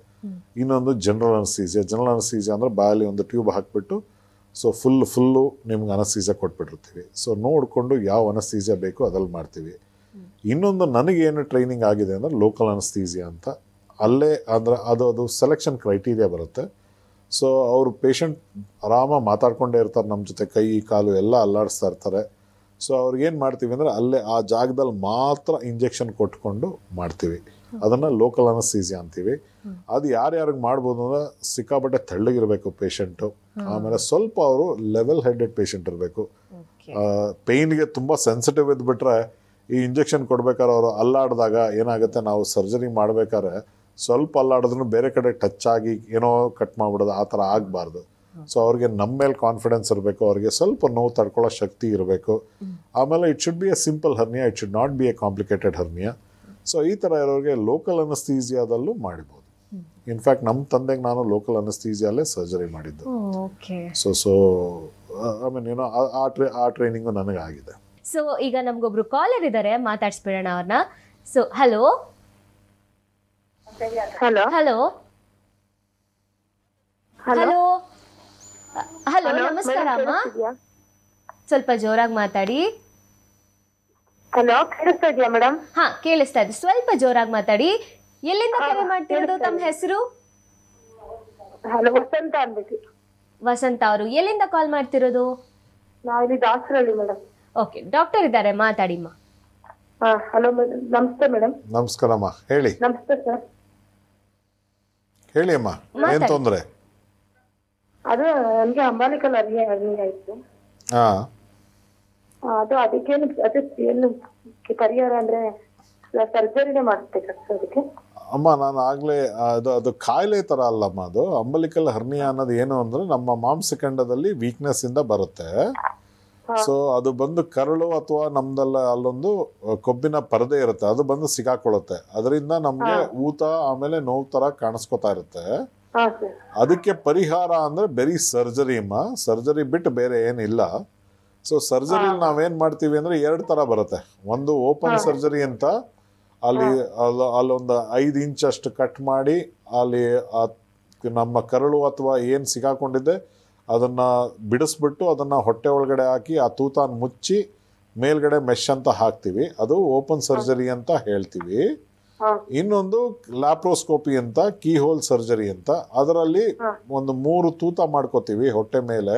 S2: ಇನ್ನೊಂದು ಜನರಲ್ ಅನಸ್ಥೀಸಿಯಾ ಅಂದರೆ ಬಾಯಲ್ಲಿ ಒಂದು ಟ್ಯೂಬ್ ಹಾಕಿಬಿಟ್ಟು ಸೊ ಫುಲ್ಲು ನಿಮ್ಗೆ ಅನಸ್ಥೀಸಿಯಾ ಕೊಟ್ಬಿಟ್ಟಿರ್ತೀವಿ. ಸೊ ನೋಡಿಕೊಂಡು ಯಾವ ಅನಸ್ಥೀಸಿಯಾ ಬೇಕೋ ಅದ್ರಲ್ಲಿ ಮಾಡ್ತೀವಿ. ಇನ್ನೊಂದು ನನಗೇನು ಟ್ರೈನಿಂಗ್ ಆಗಿದೆ ಅಂದರೆ ಲೋಕಲ್ ಅನಸ್ಥೀಸಿಯಾ ಅಂತ. ಅಲ್ಲೇ ಅಂದರೆ ಅದು ಸೆಲೆಕ್ಷನ್ ಕ್ರೈಟೀರಿಯಾ ಬರುತ್ತೆ. ಸೊ ಅವರು ಪೇಷಂಟ್ ಆರಾಮಾಗಿ ಮಾತಾಡ್ಕೊಂಡೇ ಇರ್ತಾರೆ, ನಮ್ಮ ಜೊತೆ ಕೈ ಕಾಲು ಎಲ್ಲ ಅಲ್ಲಾಡಿಸ್ತಾ ಇರ್ತಾರೆ. ಸೊ ಅವ್ರಿಗೇನು ಮಾಡ್ತೀವಿ ಅಂದರೆ ಅಲ್ಲೇ ಆ ಜಾಗದಲ್ಲಿ ಮಾತ್ರ ಇಂಜೆಕ್ಷನ್ ಕೊಟ್ಕೊಂಡು ಮಾಡ್ತೀವಿ. ಅದನ್ನು ಲೋಕಲ್ ಅನಸ್ಥೀಸಿಯಾ ಅಂತೀವಿ. ಅದು ಯಾರ್ಯಾರಿಗೆ ಮಾಡ್ಬೋದು ಅಂದರೆ ಸಿಕ್ಕಾಬಟ್ಟೆ ತೆಳ್ಳಗಿರಬೇಕು ಪೇಷಂಟು, ಆಮೇಲೆ ಸ್ವಲ್ಪ ಅವರು ಲೆವೆಲ್ ಹೆಡೆಡ್ ಪೇಷಂಟ್ ಇರಬೇಕು. ಪೇಯ್ನ್ಗೆ ತುಂಬ ಸೆನ್ಸಿಟಿವ್ ಇದ್ಬಿಟ್ರೆ ಈ ಇಂಜೆಕ್ಷನ್ ಕೊಡ್ಬೇಕಾದ್ರೆ ಅವರು ಅಲ್ಲಾಡಿದಾಗ ಏನಾಗುತ್ತೆ, ನಾವು ಸರ್ಜರಿ ಮಾಡ್ಬೇಕಾದ್ರೆ ಸ್ವಲ್ಪ ಅಲ್ಲಾಡಿದ್ರೂ ಬೇರೆ ಕಡೆ ಟಚ್ ಆಗಿ ಏನೋ ಕಟ್ ಮಾಡಿಬಿಡೋದು, ಆ ಥರ ಆಗಬಾರ್ದು. ಸೊ ಅವ್ರಿಗೆ ನಮ್ಮ ಮೇಲೆ ಕಾನ್ಫಿಡೆನ್ಸ್ ಇರಬೇಕು, ಅವ್ರಿಗೆ ಸ್ವಲ್ಪ ನೋವು ತಡ್ಕೊಳ್ಳೋ ಶಕ್ತಿ ಇರಬೇಕು. ಆಮೇಲೆ it should be A simple hernia, it should not be A complicated hernia. So ಈ ಥರ ಇರೋರಿಗೆ ಲೋಕಲ್ ಅನಸ್ಥೀಸಿಯಾದಲ್ಲೂ ಮಾಡಿಬೋದು. ಇನ್ಫ್ಯಾಕ್ಟ್ ನಮ್ಮ ತಂದೆಗೆ ನಾನು ಲೋಕಲ್ ಅನಸ್ಥೀಸಿಯಲ್ಲೇ ಸರ್ಜರಿ ಮಾಡಿದ್ದು. ಸೊ ಐ ಮೀನ್ ಏನೋ ಆ ಟ್ರೈನಿಂಗು ನನಗಾಗಿದೆ.
S1: ಸೊ ಈಗ ನಮ್ಗೊಬ್ರು ಕಾಲರ್ ಇದ್ದಾರೆ, ಮಾತಾಡ್ಸ್ಬಿಡೋಣ ಅವ್ರನ್ನ. So hello
S4: hello
S1: hello hello hello ನಮಸ್ಕಾರ ಅಮ್ಮ, ಸ್ವಲ್ಪ ಜೋರಾಗಿ ಮಾತಾಡಿ.
S4: ಹಲೋ, ಕೇಳಿಸ್ತಾ ಇದೆಯಾ ಮೇಡಮ್?
S1: ಹಾ ಕೇಳಿಸ್ತಾ ಇದೆ, ಸ್ವಲ್ಪ ಜೋರಾಗಿ ಮಾತಾಡಿ. ಎಲ್ಲಿಂದ ಕರೆ ಮಾಡ್ತಿರೋದು, ತಮ್ಮ ಹೆಸರು?
S4: ಹಲೋ, ವಸಂತ ಅಂದ್ಬಿಟ್ಟು.
S1: ವಸಂತ ಅವರು ಎಲ್ಲಿಂದ ಕಾಲ್ ಮಾಡ್ತಿರೋದು?
S4: ನಾವಿಲ್ಲಿ ದಾಸರಳ್ಳಿ ಮೇಡಮ್.
S1: ಓಕೆ, ಡಾಕ್ಟರ್ ಇದ್ದಾರೆ, ಮಾತಾಡಿಮ್ಮ.
S4: ಹಲೋ ಮೇಡಮ್, ನಮಸ್ತೆ ಮೇಡಮ್.
S2: ನಮಸ್ಕಾರಮ್ಮ, ಹೇಳಿ.
S4: ನಮಸ್ತೆ ಸರ್.
S2: ಹೇಳಿ ಅಮ್ಮ, ಏನು ತೊಂದರೆ?
S4: ಅದು ನನಗೆ ಅಂಬಾಲಿಕಲ್ ಹರ್ನಿಯಾ ಇತ್ತು. ಅದು ಅದಕ್ಕೇನು ಏನು ಪರಿಹಾರ ಅಂದ್ರೆ ಸರ್ಜರಿನೇ ಮಾಡಿಸ್ಬೇಕಾಗ್ತದೆ ಅದಕ್ಕೆ?
S2: ಅಮ್ಮ, ನಾನು ಆಗಲೇ ಅದು ಕಾಯಿಲೆ ಥರ ಅಲ್ಲಮ್ಮ. ಅದು ಅಂಬಲಿಕಲ್ ಹರ್ನಿಯಾ ಅನ್ನೋದು ಏನು ಅಂದರೆ ನಮ್ಮ ಮಾಂಸಖಂಡದಲ್ಲಿ ವೀಕ್ನೆಸ್ ಇಂದ ಬರುತ್ತೆ. ಸೊ ಅದು ಬಂದು ಕರಳು ಅಥವಾ ನಮ್ದೆಲ್ಲ ಅಲ್ಲೊಂದು ಕೊಬ್ಬಿನ ಪರದೆ ಇರುತ್ತೆ, ಅದು ಬಂದು ಸಿಗಾಕೊಳ್ಳುತ್ತೆ. ಅದರಿಂದ ನಮ್ಗೆ ಊತ ಆಮೇಲೆ ನೋವು ತರ ಕಾಣಿಸ್ಕೊತಾ ಇರುತ್ತೆ. ಅದಕ್ಕೆ ಪರಿಹಾರ ಅಂದ್ರೆ ಬರೀ ಸರ್ಜರಿ ಅಮ್ಮ, ಸರ್ಜರಿ ಬಿಟ್ಟು ಬೇರೆ ಏನಿಲ್ಲ. ಸೊ ಸರ್ಜರಿ ನಾವೇನ್ ಮಾಡ್ತೀವಿ ಅಂದ್ರೆ 2 ತರ ಬರುತ್ತೆ. ಒಂದು ಓಪನ್ ಸರ್ಜರಿ ಅಂತ, ಅಲ್ಲೊಂದು 5 ಇಂಚ್ ಅಷ್ಟು ಕಟ್ ಮಾಡಿ ಅಲ್ಲಿ ನಮ್ಮ ಕರಳು ಅಥವಾ ಏನು ಸಿಗಾಕೊಂಡಿದ್ದೆ ಅದನ್ನು ಬಿಡಿಸ್ಬಿಟ್ಟು ಅದನ್ನು ಹೊಟ್ಟೆ ಒಳಗಡೆ ಹಾಕಿ ಆ ತೂತಾನ್ ಮುಚ್ಚಿ ಮೇಲ್ಗಡೆ ಮೆಶ್ ಅಂತ ಹಾಕ್ತೀವಿ, ಅದು ಓಪನ್ ಸರ್ಜರಿ ಅಂತ ಹೇಳ್ತೀವಿ. ಇನ್ನೊಂದು ಲ್ಯಾಪ್ರೋಸ್ಕೋಪಿ ಅಂತ, ಕೀ ಹೋಲ್ ಸರ್ಜರಿ ಅಂತ, ಅದರಲ್ಲಿ ಒಂದು 3 ತೂತ ಮಾಡ್ಕೋತೀವಿ ಹೊಟ್ಟೆ ಮೇಲೆ.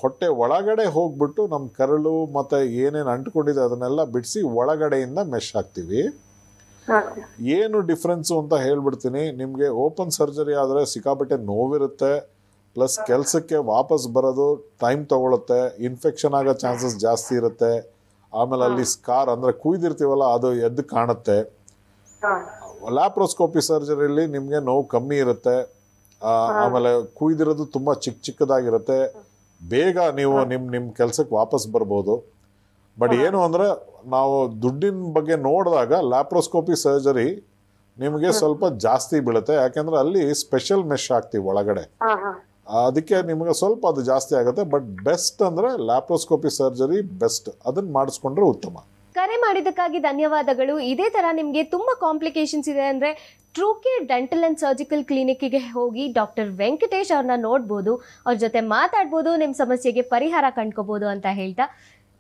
S2: ಹೊಟ್ಟೆ ಒಳಗಡೆ ಹೋಗ್ಬಿಟ್ಟು ನಮ್ಮ ಕರಳು ಮತ್ತೆ ಏನೇನು ಅಂಟ್ಕೊಂಡಿದೆ ಅದನ್ನೆಲ್ಲ ಬಿಡಿಸಿ ಒಳಗಡೆಯಿಂದ ಮೆಶ್ ಹಾಕ್ತೀವಿ. ಏನು ಡಿಫ್ರೆನ್ಸು ಅಂತ ಹೇಳ್ಬಿಡ್ತೀನಿ ನಿಮಗೆ. ಓಪನ್ ಸರ್ಜರಿ ಆದರೆ ಸಿಕ್ಕಾಪಟ್ಟೆ ನೋವಿರುತ್ತೆ, ಪ್ಲಸ್ ಕೆಲಸಕ್ಕೆ ವಾಪಸ್ ಬರೋದು ಟೈಮ್ ತಗೊಳುತ್ತೆ, ಇನ್ಫೆಕ್ಷನ್ ಆಗೋ ಚಾನ್ಸಸ್ ಜಾಸ್ತಿ ಇರುತ್ತೆ. ಆಮೇಲೆ ಅಲ್ಲಿ ಸ್ಕಾರ್ ಅಂದರೆ ಕುಯ್ದಿರ್ತೀವಲ್ಲ ಅದು ಎದ್ದು ಕಾಣುತ್ತೆ. ಲ್ಯಾಪ್ರೋಸ್ಕೋಪಿ ಸರ್ಜರಿಲಿ ನಿಮಗೆ ನೋವು ಕಮ್ಮಿ ಇರುತ್ತೆ, ಆಮೇಲೆ ಕುಯ್ದಿರೋದು ತುಂಬ ಚಿಕ್ಕದಾಗಿರುತ್ತೆ, ಬೇಗ ನೀವು ನಿಮ್ಮ ಕೆಲಸಕ್ಕೆ ವಾಪಸ್ ಬರ್ಬೋದು. ಬಟ್ ಏನು ಅಂದರೆ ನಾವು ದುಡ್ಡಿನ ಬಗ್ಗೆ ನೋಡಿದಾಗ ಲ್ಯಾಪ್ರೋಸ್ಕೋಪಿ ಸರ್ಜರಿ ನಿಮಗೆ ಸ್ವಲ್ಪ ಜಾಸ್ತಿ ಬೀಳುತ್ತೆ, ಯಾಕೆಂದರೆ ಅಲ್ಲಿ ಸ್ಪೆಷಲ್ ಮೆಶ್ ಹಾಕ್ತೀವಿ ಒಳಗಡೆ, ಅದಕ್ಕೆ ನಿಮಗೆ ಸ್ವಲ್ಪ ಅದು ಜಾಸ್ತಿ ಆಗುತ್ತೆ. ಬಟ್ ಬೆಸ್ಟ್ ಅಂದರೆ ಲ್ಯಾಪ್ರೋಸ್ಕೋಪಿ ಸರ್ಜರಿ ಬೆಸ್ಟ್, ಅದನ್ನು ಮಾಡಿಸ್ಕೊಂಡ್ರೆ ಉತ್ತಮ.
S1: ಕರೆ ಮಾಡಿದ್ದಕ್ಕಾಗಿ ಧನ್ಯವಾದಗಳು. ಇದೇ ತರ ನಿಮಗೆ ತುಂಬಾ ಕಾಂಪ್ಲಿಕೇಶನ್ಸ್ ಇದೆ ಅಂದ್ರೆ true care dental and surgical ಕ್ಲಿನಿಕ್ಗೆ ಹೋಗಿ ಡಾಕ್ಟರ್ ವೆಂಕಟೇಶ್ ಅವ್ರನ್ನ ನೋಡ್ಬೋದು, ಅವ್ರ ಜೊತೆ ಮಾತಾಡ್ಬೋದು, ನಿಮ್ಮ ಸಮಸ್ಯೆಗೆ ಪರಿಹಾರ ಕಂಡ್ಕೋಬಹುದು ಅಂತ ಹೇಳ್ತಾ,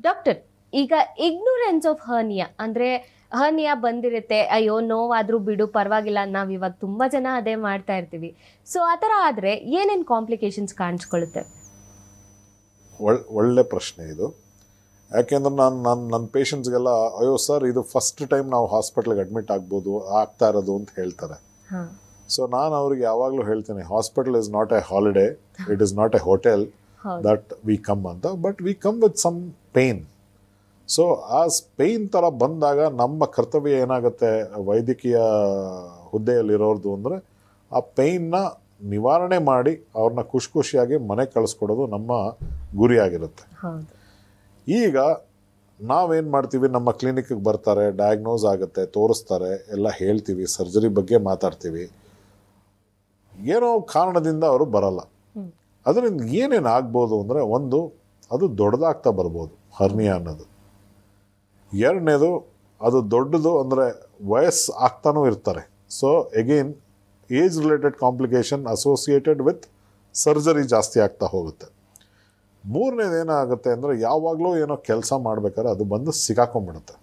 S1: ಡಾಕ್ಟರ್ ಈಗ ಇಗ್ನೋರೆನ್ಸ್ ಆಫ್ ಹರ್ನಿಯಾ ಅಂದ್ರೆ ಹರ್ನಿಯಾ ಬಂದಿರುತ್ತೆ, ಅಯ್ಯೋ ನೋವಾದ್ರೂ ಬಿಡು ಪರವಾಗಿಲ್ಲ, ನಾವು ಇವಾಗ ತುಂಬಾ ಜನ ಅದೇ ಮಾಡ್ತಾ ಇರ್ತೀವಿ. ಸೊ ಆ ಥರ ಆದರೆ ಏನೇನು ಕಾಂಪ್ಲಿಕೇಶನ್ಸ್ ಕಾಣಿಸ್ಕೊಳ್ಳುತ್ತೆ?
S2: ಒಳ್ಳೆ ಪ್ರಶ್ನೆ ಇದು. ಯಾಕೆಂದ್ರೆ ನನ್ನ ಪೇಷಂಟ್ಸ್ಗೆಲ್ಲ ಅಯ್ಯೋ ಸರ್ ಇದು ಫಸ್ಟ್ ಟೈಮ್ ನಾವು ಹಾಸ್ಪಿಟ್ಲಿಗೆ ಅಡ್ಮಿಟ್ ಆಗ್ತಾ ಇರೋದು ಅಂತ ಹೇಳ್ತಾರೆ. ಸೊ ನಾನು ಅವ್ರಿಗೆ ಯಾವಾಗಲೂ ಹೇಳ್ತೀನಿ, hospital is not a holiday, it is not a hotel that we come ಅಂತ, but we come with some pain. So ಆ ಪೇಯ್ನ್ ಥರ ಬಂದಾಗ ನಮ್ಮ ಕರ್ತವ್ಯ ಏನಾಗುತ್ತೆ ವೈದ್ಯಕೀಯ ಹುದ್ದೆಯಲ್ಲಿರೋರ್ದು ಅಂದರೆ ಆ ಪೇಯ್ನ್ನ ನಿವಾರಣೆ ಮಾಡಿ ಅವ್ರನ್ನ ಖುಷಿಯಾಗಿ ಮನೆ ಕಳಿಸ್ಕೊಡೋದು ನಮ್ಮ ಗುರಿಯಾಗಿರುತ್ತೆ. ಈಗ ನಾವೇನು ಮಾಡ್ತೀವಿ, ನಮ್ಮ ಕ್ಲಿನಿಕ್ಗೆ ಬರ್ತಾರೆ, ಡಯಾಗ್ನೋಸ್ ಆಗುತ್ತೆ, ತೋರಿಸ್ತಾರೆ, ಎಲ್ಲ ಹೇಳ್ತೀವಿ, ಸರ್ಜರಿ ಬಗ್ಗೆ ಮಾತಾಡ್ತೀವಿ. ಏನೋ ಕಾರಣದಿಂದ ಅವರು ಬರಲ್ಲ. ಅದರಿಂದ ಏನೇನು ಆಗ್ಬೋದು ಅಂದರೆ, ಒಂದು ಅದು ದೊಡ್ಡದಾಗ್ತಾ ಬರ್ಬೋದು ಹರ್ನಿಯಾ ಅನ್ನೋದು. ಎರಡನೇದು ಅದು ದೊಡ್ಡದು ಅಂದರೆ ವಯಸ್ಸು ಆಗ್ತಾನೂ ಇರ್ತಾರೆ. So again age related complication associated with surgery ಜಾಸ್ತಿ ಆಗ್ತಾ ಹೋಗುತ್ತೆ. ಮೂರನೇದು ಏನಾಗುತ್ತೆ ಅಂದರೆ, ಯಾವಾಗಲೂ ಏನೋ ಕೆಲಸ ಮಾಡ್ಬೇಕಾದ್ರೆ ಅದು ಬಂದು ಸಿಕ್ಕಾಕೊಂಡ್ಬಿಡುತ್ತೆ,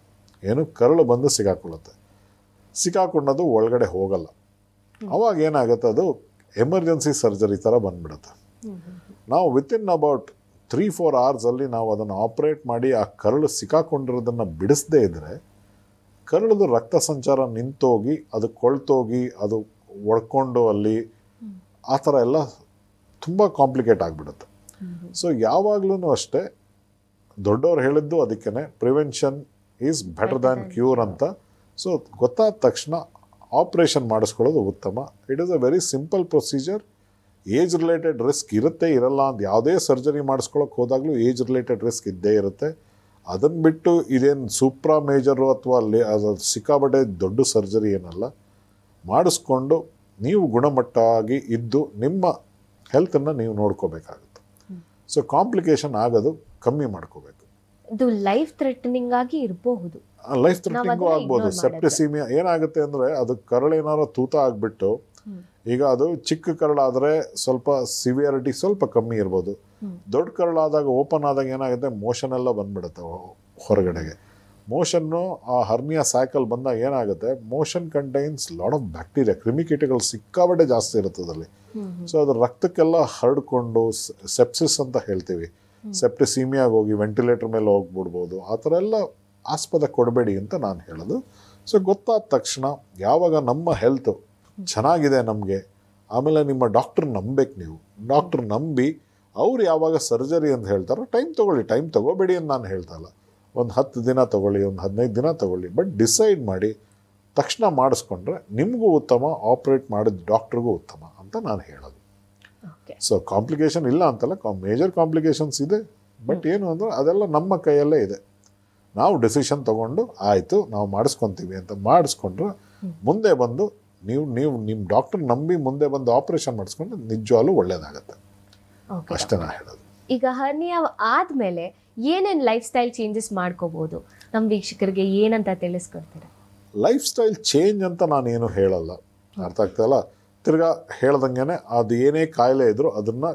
S2: ಏನು ಕರಳು ಬಂದು ಸಿಕ್ಕಾಕೊಳ್ಳುತ್ತೆ. ಸಿಕ್ಕಾಕೊಂಡದು ಒಳಗಡೆ ಹೋಗಲ್ಲ. ಅವಾಗ ಏನಾಗುತ್ತೆ, ಅದು ಎಮರ್ಜೆನ್ಸಿ ಸರ್ಜರಿ ಥರ ಬಂದುಬಿಡುತ್ತೆ. ನಾವು ವಿತಿನ್ ಅಬೌಟ್ 3-4 ಅವರ್ಸಲ್ಲಿ ನಾವು ಅದನ್ನು ಆಪ್ರೇಟ್ ಮಾಡಿ ಆ ಕರಳು ಸಿಕ್ಕಾಕೊಂಡಿರೋದನ್ನು ಬಿಡಿಸದೇ ಇದ್ದರೆ ಕರಳದು ರಕ್ತ ಸಂಚಾರ ನಿಂತೋಗಿ ಅದು ಕೊಳ್ತೋಗಿ ಅದು ಒಡ್ಕೊಂಡು ಅಲ್ಲಿ ಆ ಥರ ಎಲ್ಲ ತುಂಬ ಕಾಂಪ್ಲಿಕೇಟ್ ಆಗಿಬಿಡುತ್ತೆ. ಸೊ ಯಾವಾಗಲೂ ಅಷ್ಟೇ ದೊಡ್ಡವ್ರು ಹೇಳಿದ್ದು ಅದಕ್ಕೇ prevention is better than cure ಅಂತ. ಸೊ ಗೊತ್ತಾದ ತಕ್ಷಣ ಆಪ್ರೇಷನ್ ಮಾಡಿಸ್ಕೊಳ್ಳೋದು ಉತ್ತಮ. It is a very simple procedure. Age related risk ಇರುತ್ತೆ ಇರಲ್ಲ ಅಂತ, ಯಾವುದೇ ಸರ್ಜರಿ ಮಾಡಿಸ್ಕೊಳ್ಳೋಕೆ ಹೋದಾಗಲೂ ಏಜ್ ರಿಲೇಟೆಡ್ ರಿಸ್ಕ್ ಇದ್ದೇ ಇರುತ್ತೆ. ಅದನ್ನು ಬಿಟ್ಟು ಇದೇನು ಸೂಪ್ರಾ ಮೇಜರು ಅಥವಾ ಅದು ಸಿಕ್ಕಾಬಟ್ಟೆ ದೊಡ್ಡ ಸರ್ಜರಿ ಏನಲ್ಲ. ಮಾಡಿಸ್ಕೊಂಡು ನೀವು ಗುಣಮಟ್ಟವಾಗಿ ಇದ್ದು ನಿಮ್ಮ ಹೆಲ್ತನ್ನು ನೀವು ನೋಡ್ಕೋಬೇಕಾಗುತ್ತೆ. ಸೊ ಕಾಂಪ್ಲಿಕೇಶನ್ ಆಗೋದು ಕಮ್ಮಿ ಮಾಡ್ಕೋಬೇಕು.
S1: ಇದು ಲೈಫ್ ಥ್ರೆಟನಿಂಗ್ ಆಗಿ ಇರಬಹುದು,
S2: ಲೈಫ್ ಥ್ರೆಟನಿಂಗು ಆಗ್ಬೋದು. ಸೆಪ್ಟಿಸಿಮಿಯಾ ಏನಾಗುತ್ತೆ ಅಂದರೆ, ಅದು ಕರಳೇನಾರು ತೂತ ಆಗಿಬಿಟ್ಟು, ಈಗ ಅದು ಚಿಕ್ಕ ಕರಳಾದರೆ ಸ್ವಲ್ಪ ಸಿವಿಯರಿಟಿ ಸ್ವಲ್ಪ ಕಮ್ಮಿ ಇರ್ಬೋದು. ದೊಡ್ಡ ಕರಳಾದಾಗ ಓಪನ್ ಆದಾಗ ಏನಾಗುತ್ತೆ, ಮೋಷನ್ ಎಲ್ಲ ಬಂದ್ಬಿಡುತ್ತೆ ಹೊರಗಡೆಗೆ. ಮೋಷನ್ನು ಆ ಹರ್ನಿಯಾ ಸೈಕಲ್ ಬಂದಾಗ ಏನಾಗುತ್ತೆ, motion contains lot of bacteria, ಕ್ರಿಮಿಕೀಟಗಳು ಸಿಕ್ಕಾಬಟ್ಟೆ ಜಾಸ್ತಿ ಇರುತ್ತದಲ್ಲಿ. ಸೊ ಅದು ರಕ್ತಕ್ಕೆಲ್ಲ ಹರಡ್ಕೊಂಡು ಸೆಪ್ಸಿಸ್ ಅಂತ ಹೇಳ್ತೀವಿ, ಸೆಪ್ಟಿಸೀಮಿಯಾಗಿ ಹೋಗಿ ವೆಂಟಿಲೇಟರ್ ಮೇಲೆ ಹೋಗ್ಬಿಡ್ಬೋದು. ಆ ಥರ ಎಲ್ಲ ಆಸ್ಪದ ಕೊಡಬೇಡಿ ಅಂತ ನಾನು ಹೇಳೋದು. ಸೊ ಗೊತ್ತಾದ ತಕ್ಷಣ ಯಾವಾಗ ನಮ್ಮ ಹೆಲ್ತು ಚೆನ್ನಾಗಿದೆ ನಮಗೆ, ಆಮೇಲೆ ನಿಮ್ಮ ಡಾಕ್ಟ್ರ್ ನಂಬೇಕು. ನೀವು ಡಾಕ್ಟ್ರ್ ನಂಬಿ ಅವ್ರು ಯಾವಾಗ ಸರ್ಜರಿ ಅಂತ ಹೇಳ್ತಾರೋ ಟೈಮ್ ತೊಗೊಳ್ಳಿ, ಟೈಮ್ ತೊಗೋಬೇಡಿ ಅಂತ ನಾನು ಹೇಳ್ತಾ ಇಲ್ಲ. ಒಂದು 10 ದಿನ ತೊಗೊಳ್ಳಿ, ಒಂದು 15 ದಿನ ತೊಗೊಳ್ಳಿ, ಬಟ್ ಡಿಸೈಡ್ ಮಾಡಿ ತಕ್ಷಣ ಮಾಡಿಸ್ಕೊಂಡ್ರೆ ನಿಮಗೂ ಉತ್ತಮ, ಆಪ್ರೇಟ್ ಮಾಡಿದ ಡಾಕ್ಟ್ರಿಗೂ ಉತ್ತಮ ಅಂತ ನಾನು ಹೇಳೋದು. ಸೊ ಕಾಂಪ್ಲಿಕೇಶನ್ ಇಲ್ಲ ಅಂತಲ್ಲ, ಮೇಜರ್ ಕಾಂಪ್ಲಿಕೇಶನ್ಸ್ ಇದೆ, ಬಟ್ ಏನು ಅಂದರೆ ಅದೆಲ್ಲ ನಮ್ಮ ಕೈಯಲ್ಲೇ ಇದೆ. ನಾವು ಡಿಸಿಷನ್ ತೊಗೊಂಡು ಆಯಿತು ನಾವು ಮಾಡಿಸ್ಕೊತೀವಿ ಅಂತ ಮಾಡಿಸ್ಕೊಂಡ್ರೆ ಮುಂದೆ ಬಂದು ನೀವು ನಿಮ್ಮ ಡಾಕ್ಟರ್ ನಂಬಿ ಮುಂದೆ ಬಂದು ಆಪರೇಷನ್ ಮಾಡಿಸ್ಕೊಂಡ್ರೆ ನಿಜವಾಗ್ಲೂ ಒಳ್ಳೇದಾಗತ್ತೆ. ಅಷ್ಟೇ ನಾ ಹೇಳೋದು.
S1: ಈಗ ಹರ್ನಿಯಾ ಆದಮೇಲೆ ಏನೇನು ಲೈಫ್ ಸ್ಟೈಲ್ ಚೇಂಜಸ್ ಮಾಡ್ಕೋಬಹುದು, ನಮ್ಮ ವೀಕ್ಷಕರಿಗೆ ಏನಂತ ತಿಳಿಸ್ಕೊಡ್ತೀರಾ?
S2: ಲೈಫ್ ಸ್ಟೈಲ್ ಚೇಂಜ್ ಅಂತ ನಾನೇನು ಹೇಳಲ್ಲ, ಅರ್ಥ ಆಗ್ತಾಯಿಲ್ಲ. ತಿರ್ಗಾ ಹೇಳ್ದಂಗೆ ಅದು ಏನೇ ಕಾಯಿಲೆ ಇದ್ದರೂ ಅದನ್ನು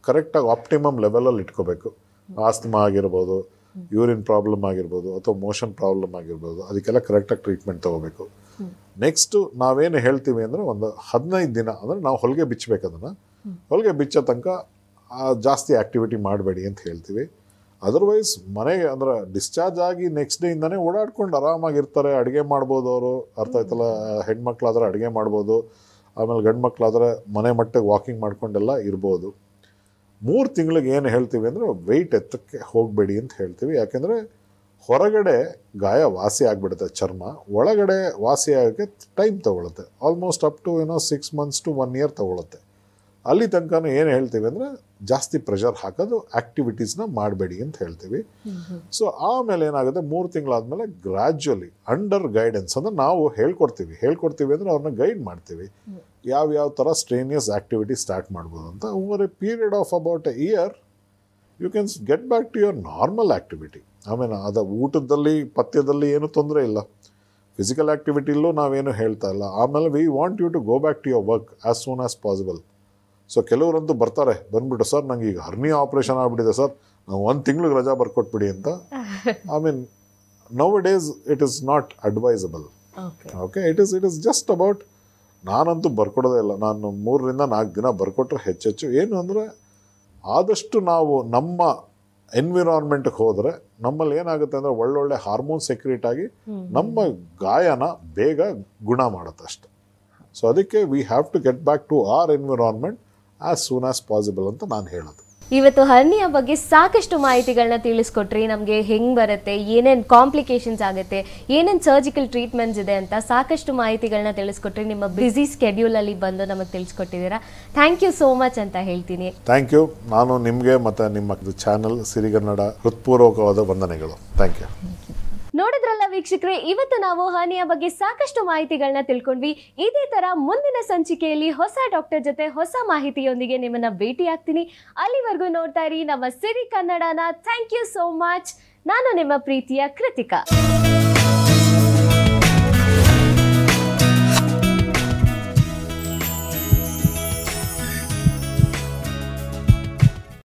S2: ಕರೆಕ್ಟಾಗಿ ಆಪ್ಟಿಮಮ್ ಲೆವೆಲಲ್ಲಿ ಇಟ್ಕೋಬೇಕು. ಆಸ್ತಮಾ ಆಗಿರ್ಬೋದು, ಯೂರಿನ್ ಪ್ರಾಬ್ಲಮ್ ಆಗಿರ್ಬೋದು, ಅಥವಾ ಮೋಷನ್ ಪ್ರಾಬ್ಲಮ್ ಆಗಿರ್ಬೋದು, ಅದಕ್ಕೆಲ್ಲ ಕರೆಕ್ಟಾಗಿ ಟ್ರೀಟ್ಮೆಂಟ್ ತೊಗೋಬೇಕು. ನೆಕ್ಸ್ಟು ನಾವೇನು ಹೇಳ್ತೀವಿ ಅಂದರೆ, ಒಂದು 15 ದಿನ ಅಂದರೆ ನಾವು ಹೊಲಿಗೆ ಬಿಚ್ಚಬೇಕು. ಅದನ್ನು ಹೊಲಿಗೆ ಬಿಚ್ಚೋ ತನಕ ಜಾಸ್ತಿ ಆ್ಯಕ್ಟಿವಿಟಿ ಮಾಡಬೇಡಿ ಅಂತ ಹೇಳ್ತೀವಿ. ಅದರ್ವೈಸ್ ಮನೆಗೆ ಅಂದರೆ ಡಿಸ್ಚಾರ್ಜ್ ಆಗಿ ನೆಕ್ಸ್ಟ್ ಡೇಯಿಂದನೇ ಓಡಾಡ್ಕೊಂಡು ಆರಾಮಾಗಿರ್ತಾರೆ. ಅಡುಗೆ ಮಾಡ್ಬೋದು ಅವರು, ಅರ್ಥ ಆಯ್ತಲ್ಲ. ಹೆಣ್ಮಕ್ಳಾದ್ರೆ ಅಡುಗೆ ಮಾಡ್ಬೋದು, ಆಮೇಲೆ ಗಂಡು ಮಕ್ಕಳಾದರೆ ಮನೆ ಮಟ್ಟಿಗೆ ವಾಕಿಂಗ್ ಮಾಡ್ಕೊಂಡೆಲ್ಲ ಇರ್ಬೋದು. 3 ತಿಂಗಳಿಗೆ ಏನು ಹೇಳ್ತೀವಿ ಅಂದರೆ ವೆಯ್ಟ್ ಎತ್ತಕ್ಕೆ ಹೋಗಬೇಡಿ ಅಂತ ಹೇಳ್ತೀವಿ. ಯಾಕೆಂದರೆ ಹೊರಗಡೆ ಗಾಯ ವಾಸಿ ಆಗಿಬಿಡುತ್ತೆ ಚರ್ಮ, ಒಳಗಡೆ ವಾಸಿ ಆಗೋಕ್ಕೆ ಟೈಮ್ ತೊಗೊಳುತ್ತೆ. Almost up to 6 months to 1 year ತೊಗೊಳುತ್ತೆ. ಅಲ್ಲಿ ತನಕ ಏನು ಹೇಳ್ತೀವಿ ಅಂದರೆ ಜಾಸ್ತಿ ಪ್ರೆಷರ್ ಹಾಕೋದು, ಆ್ಯಕ್ಟಿವಿಟೀಸ್ನ ಮಾಡಬೇಡಿ ಅಂತ ಹೇಳ್ತೀವಿ. ಸೊ ಆಮೇಲೆ ಏನಾಗುತ್ತೆ, 3 ತಿಂಗಳಾದಮೇಲೆ ಗ್ರ್ಯಾಜುವಲಿ ಅಂಡರ್ ಗೈಡೆನ್ಸ್ ಅಂದರೆ ನಾವು ಹೇಳ್ಕೊಡ್ತೀವಿ ಅಂದರೆ ಅವ್ರನ್ನ ಗೈಡ್ ಮಾಡ್ತೀವಿ ಯಾವ್ಯಾವ ಥರ ಸ್ಟ್ರೇನಿಯಸ್ ಆ್ಯಕ್ಟಿವಿಟಿ ಸ್ಟಾರ್ಟ್ ಮಾಡ್ಬೋದು ಅಂತ. Over a period of about a year you can get back to your normal activity. ಆಮೇಲೆ ಅದು ಊಟದಲ್ಲಿ ಪಥ್ಯದಲ್ಲಿ ಏನೂ ತೊಂದರೆ ಇಲ್ಲ, ಫಿಸಿಕಲ್ ಆ್ಯಕ್ಟಿವಿಟಿಲೂ ನಾವೇನು ಹೇಳ್ತಾ ಇಲ್ಲ. ಆಮೇಲೆ we want you to go back to your work as soon as possible. So ಕೆಲವರಂತೂ ಬರ್ತಾರೆ, ಬಂದ್ಬಿಟ್ಟು ಸರ್ ನಂಗೆ ಈಗ ಹರ್ನಿಯಾ ಆಪ್ರೇಷನ್ ಆಗಿಬಿಟ್ಟಿದೆ ಸರ್, ನಾವು 1 ತಿಂಗ್ಳಿಗೆ ರಜಾ ಬರ್ಕೊಟ್ಬಿಡಿ ಅಂತ. I mean now days it is not advisable. Okay, it is just about, ನಾನಂತೂ ಬರ್ಕೊಡೋದೇ ಇಲ್ಲ, ನಾನು 3 ರಿಂದ 4 ದಿನ ಬರ್ಕೊಟ್ರೆ ಹೆಚ್ಚೆಚ್ಚು. ಏನು ಅಂದರೆ ಆದಷ್ಟು ನಾವು ನಮ್ಮ ಎನ್ವಿರಾನ್ಮೆಂಟ್ಗೆ ಹೋದರೆ ನಮ್ಮಲ್ಲಿ ಏನಾಗುತ್ತೆ ಅಂದರೆ ಒಳ್ಳೊಳ್ಳೆ ಹಾರ್ಮೋನ್ ಸೆಕ್ರೀಟ್ ಆಗಿ ನಮ್ಮ ಗಾಯನ ಬೇಗ ಗುಣ ಮಾಡುತ್ತೆ ಅಷ್ಟೆ. ಸೊ ಅದಕ್ಕೆ we have to get back to our environment as soon as possible ಅಂತ ನಾನು ಹೇಳೋದು.
S1: ಇವತ್ತು ಹರ್ನಿಯಾ ಬಗ್ಗೆ ಸಾಕಷ್ಟು ಮಾಹಿತಿಗಳನ್ನ ತಿಳಿಸ್ಕೊಟ್ರಿ. ನಮಗೆ ಹೆಂಗೆ ಬರುತ್ತೆ, ಏನೇನು ಕಾಂಪ್ಲಿಕೇಶನ್ಸ್ ಆಗುತ್ತೆ, ಏನೇನು ಸರ್ಜಿಕಲ್ ಟ್ರೀಟ್ಮೆಂಟ್ಸ್ ಇದೆ ಅಂತ ಸಾಕಷ್ಟು ಮಾಹಿತಿಗಳನ್ನ ತಿಳಿಸ್ಕೊಟ್ರಿ. ನಿಮ್ಮ ಬ್ಯುಸಿ ಸ್ಕೆಡ್ಯೂಲಲ್ಲಿ ಬಂದು ನಮಗೆ ತಿಳಿಸ್ಕೊಟ್ಟಿದ್ದೀರಾ. ಥ್ಯಾಂಕ್ ಯು ಸೋ ಮಚ್ ಅಂತ ಹೇಳ್ತೀನಿ.
S2: Thank you. ನಾನು ನಿಮಗೆ ಮತ್ತು ನಿಮ್ಮ ಚಾನಲ್ ಸಿರಿಗನ್ನಡ ಹೃತ್ಪೂರ್ವಕವಾದ ವಂದನೆಗಳು. Thank you.
S1: ನೋಡಿದ್ರಲ್ಲ ವೀಕ್ಷಕರೇ, ಇವತ್ತು ನಾವು ಹರ್ನಿಯಾ ಬಗ್ಗೆ ಸಾಕಷ್ಟು ಮಾಹಿತಿಗಳನ್ನ ತಿಳ್ಕೊಂಡ್ವಿ. ಇದೇ ತರ ಮುಂದಿನ ಸಂಚಿಕೆಯಲ್ಲಿ ಹೊಸ ಡಾಕ್ಟರ್ ಜೊತೆ ಹೊಸ ಮಾಹಿತಿಯೊಂದಿಗೆ ನಿಮ್ಮನ್ನ ಭೇಟಿ ಆಗ್ತೀನಿ. ಅಲ್ಲಿವರೆಗೂ ನೋಡ್ತಾ ಇರಿ ನಮ್ಮ ಸಿರಿ ಕನ್ನಡನ. Thank you so much. ನಾನು ನಿಮ್ಮ ಪ್ರೀತಿಯ ಕೃತಿಕಾ.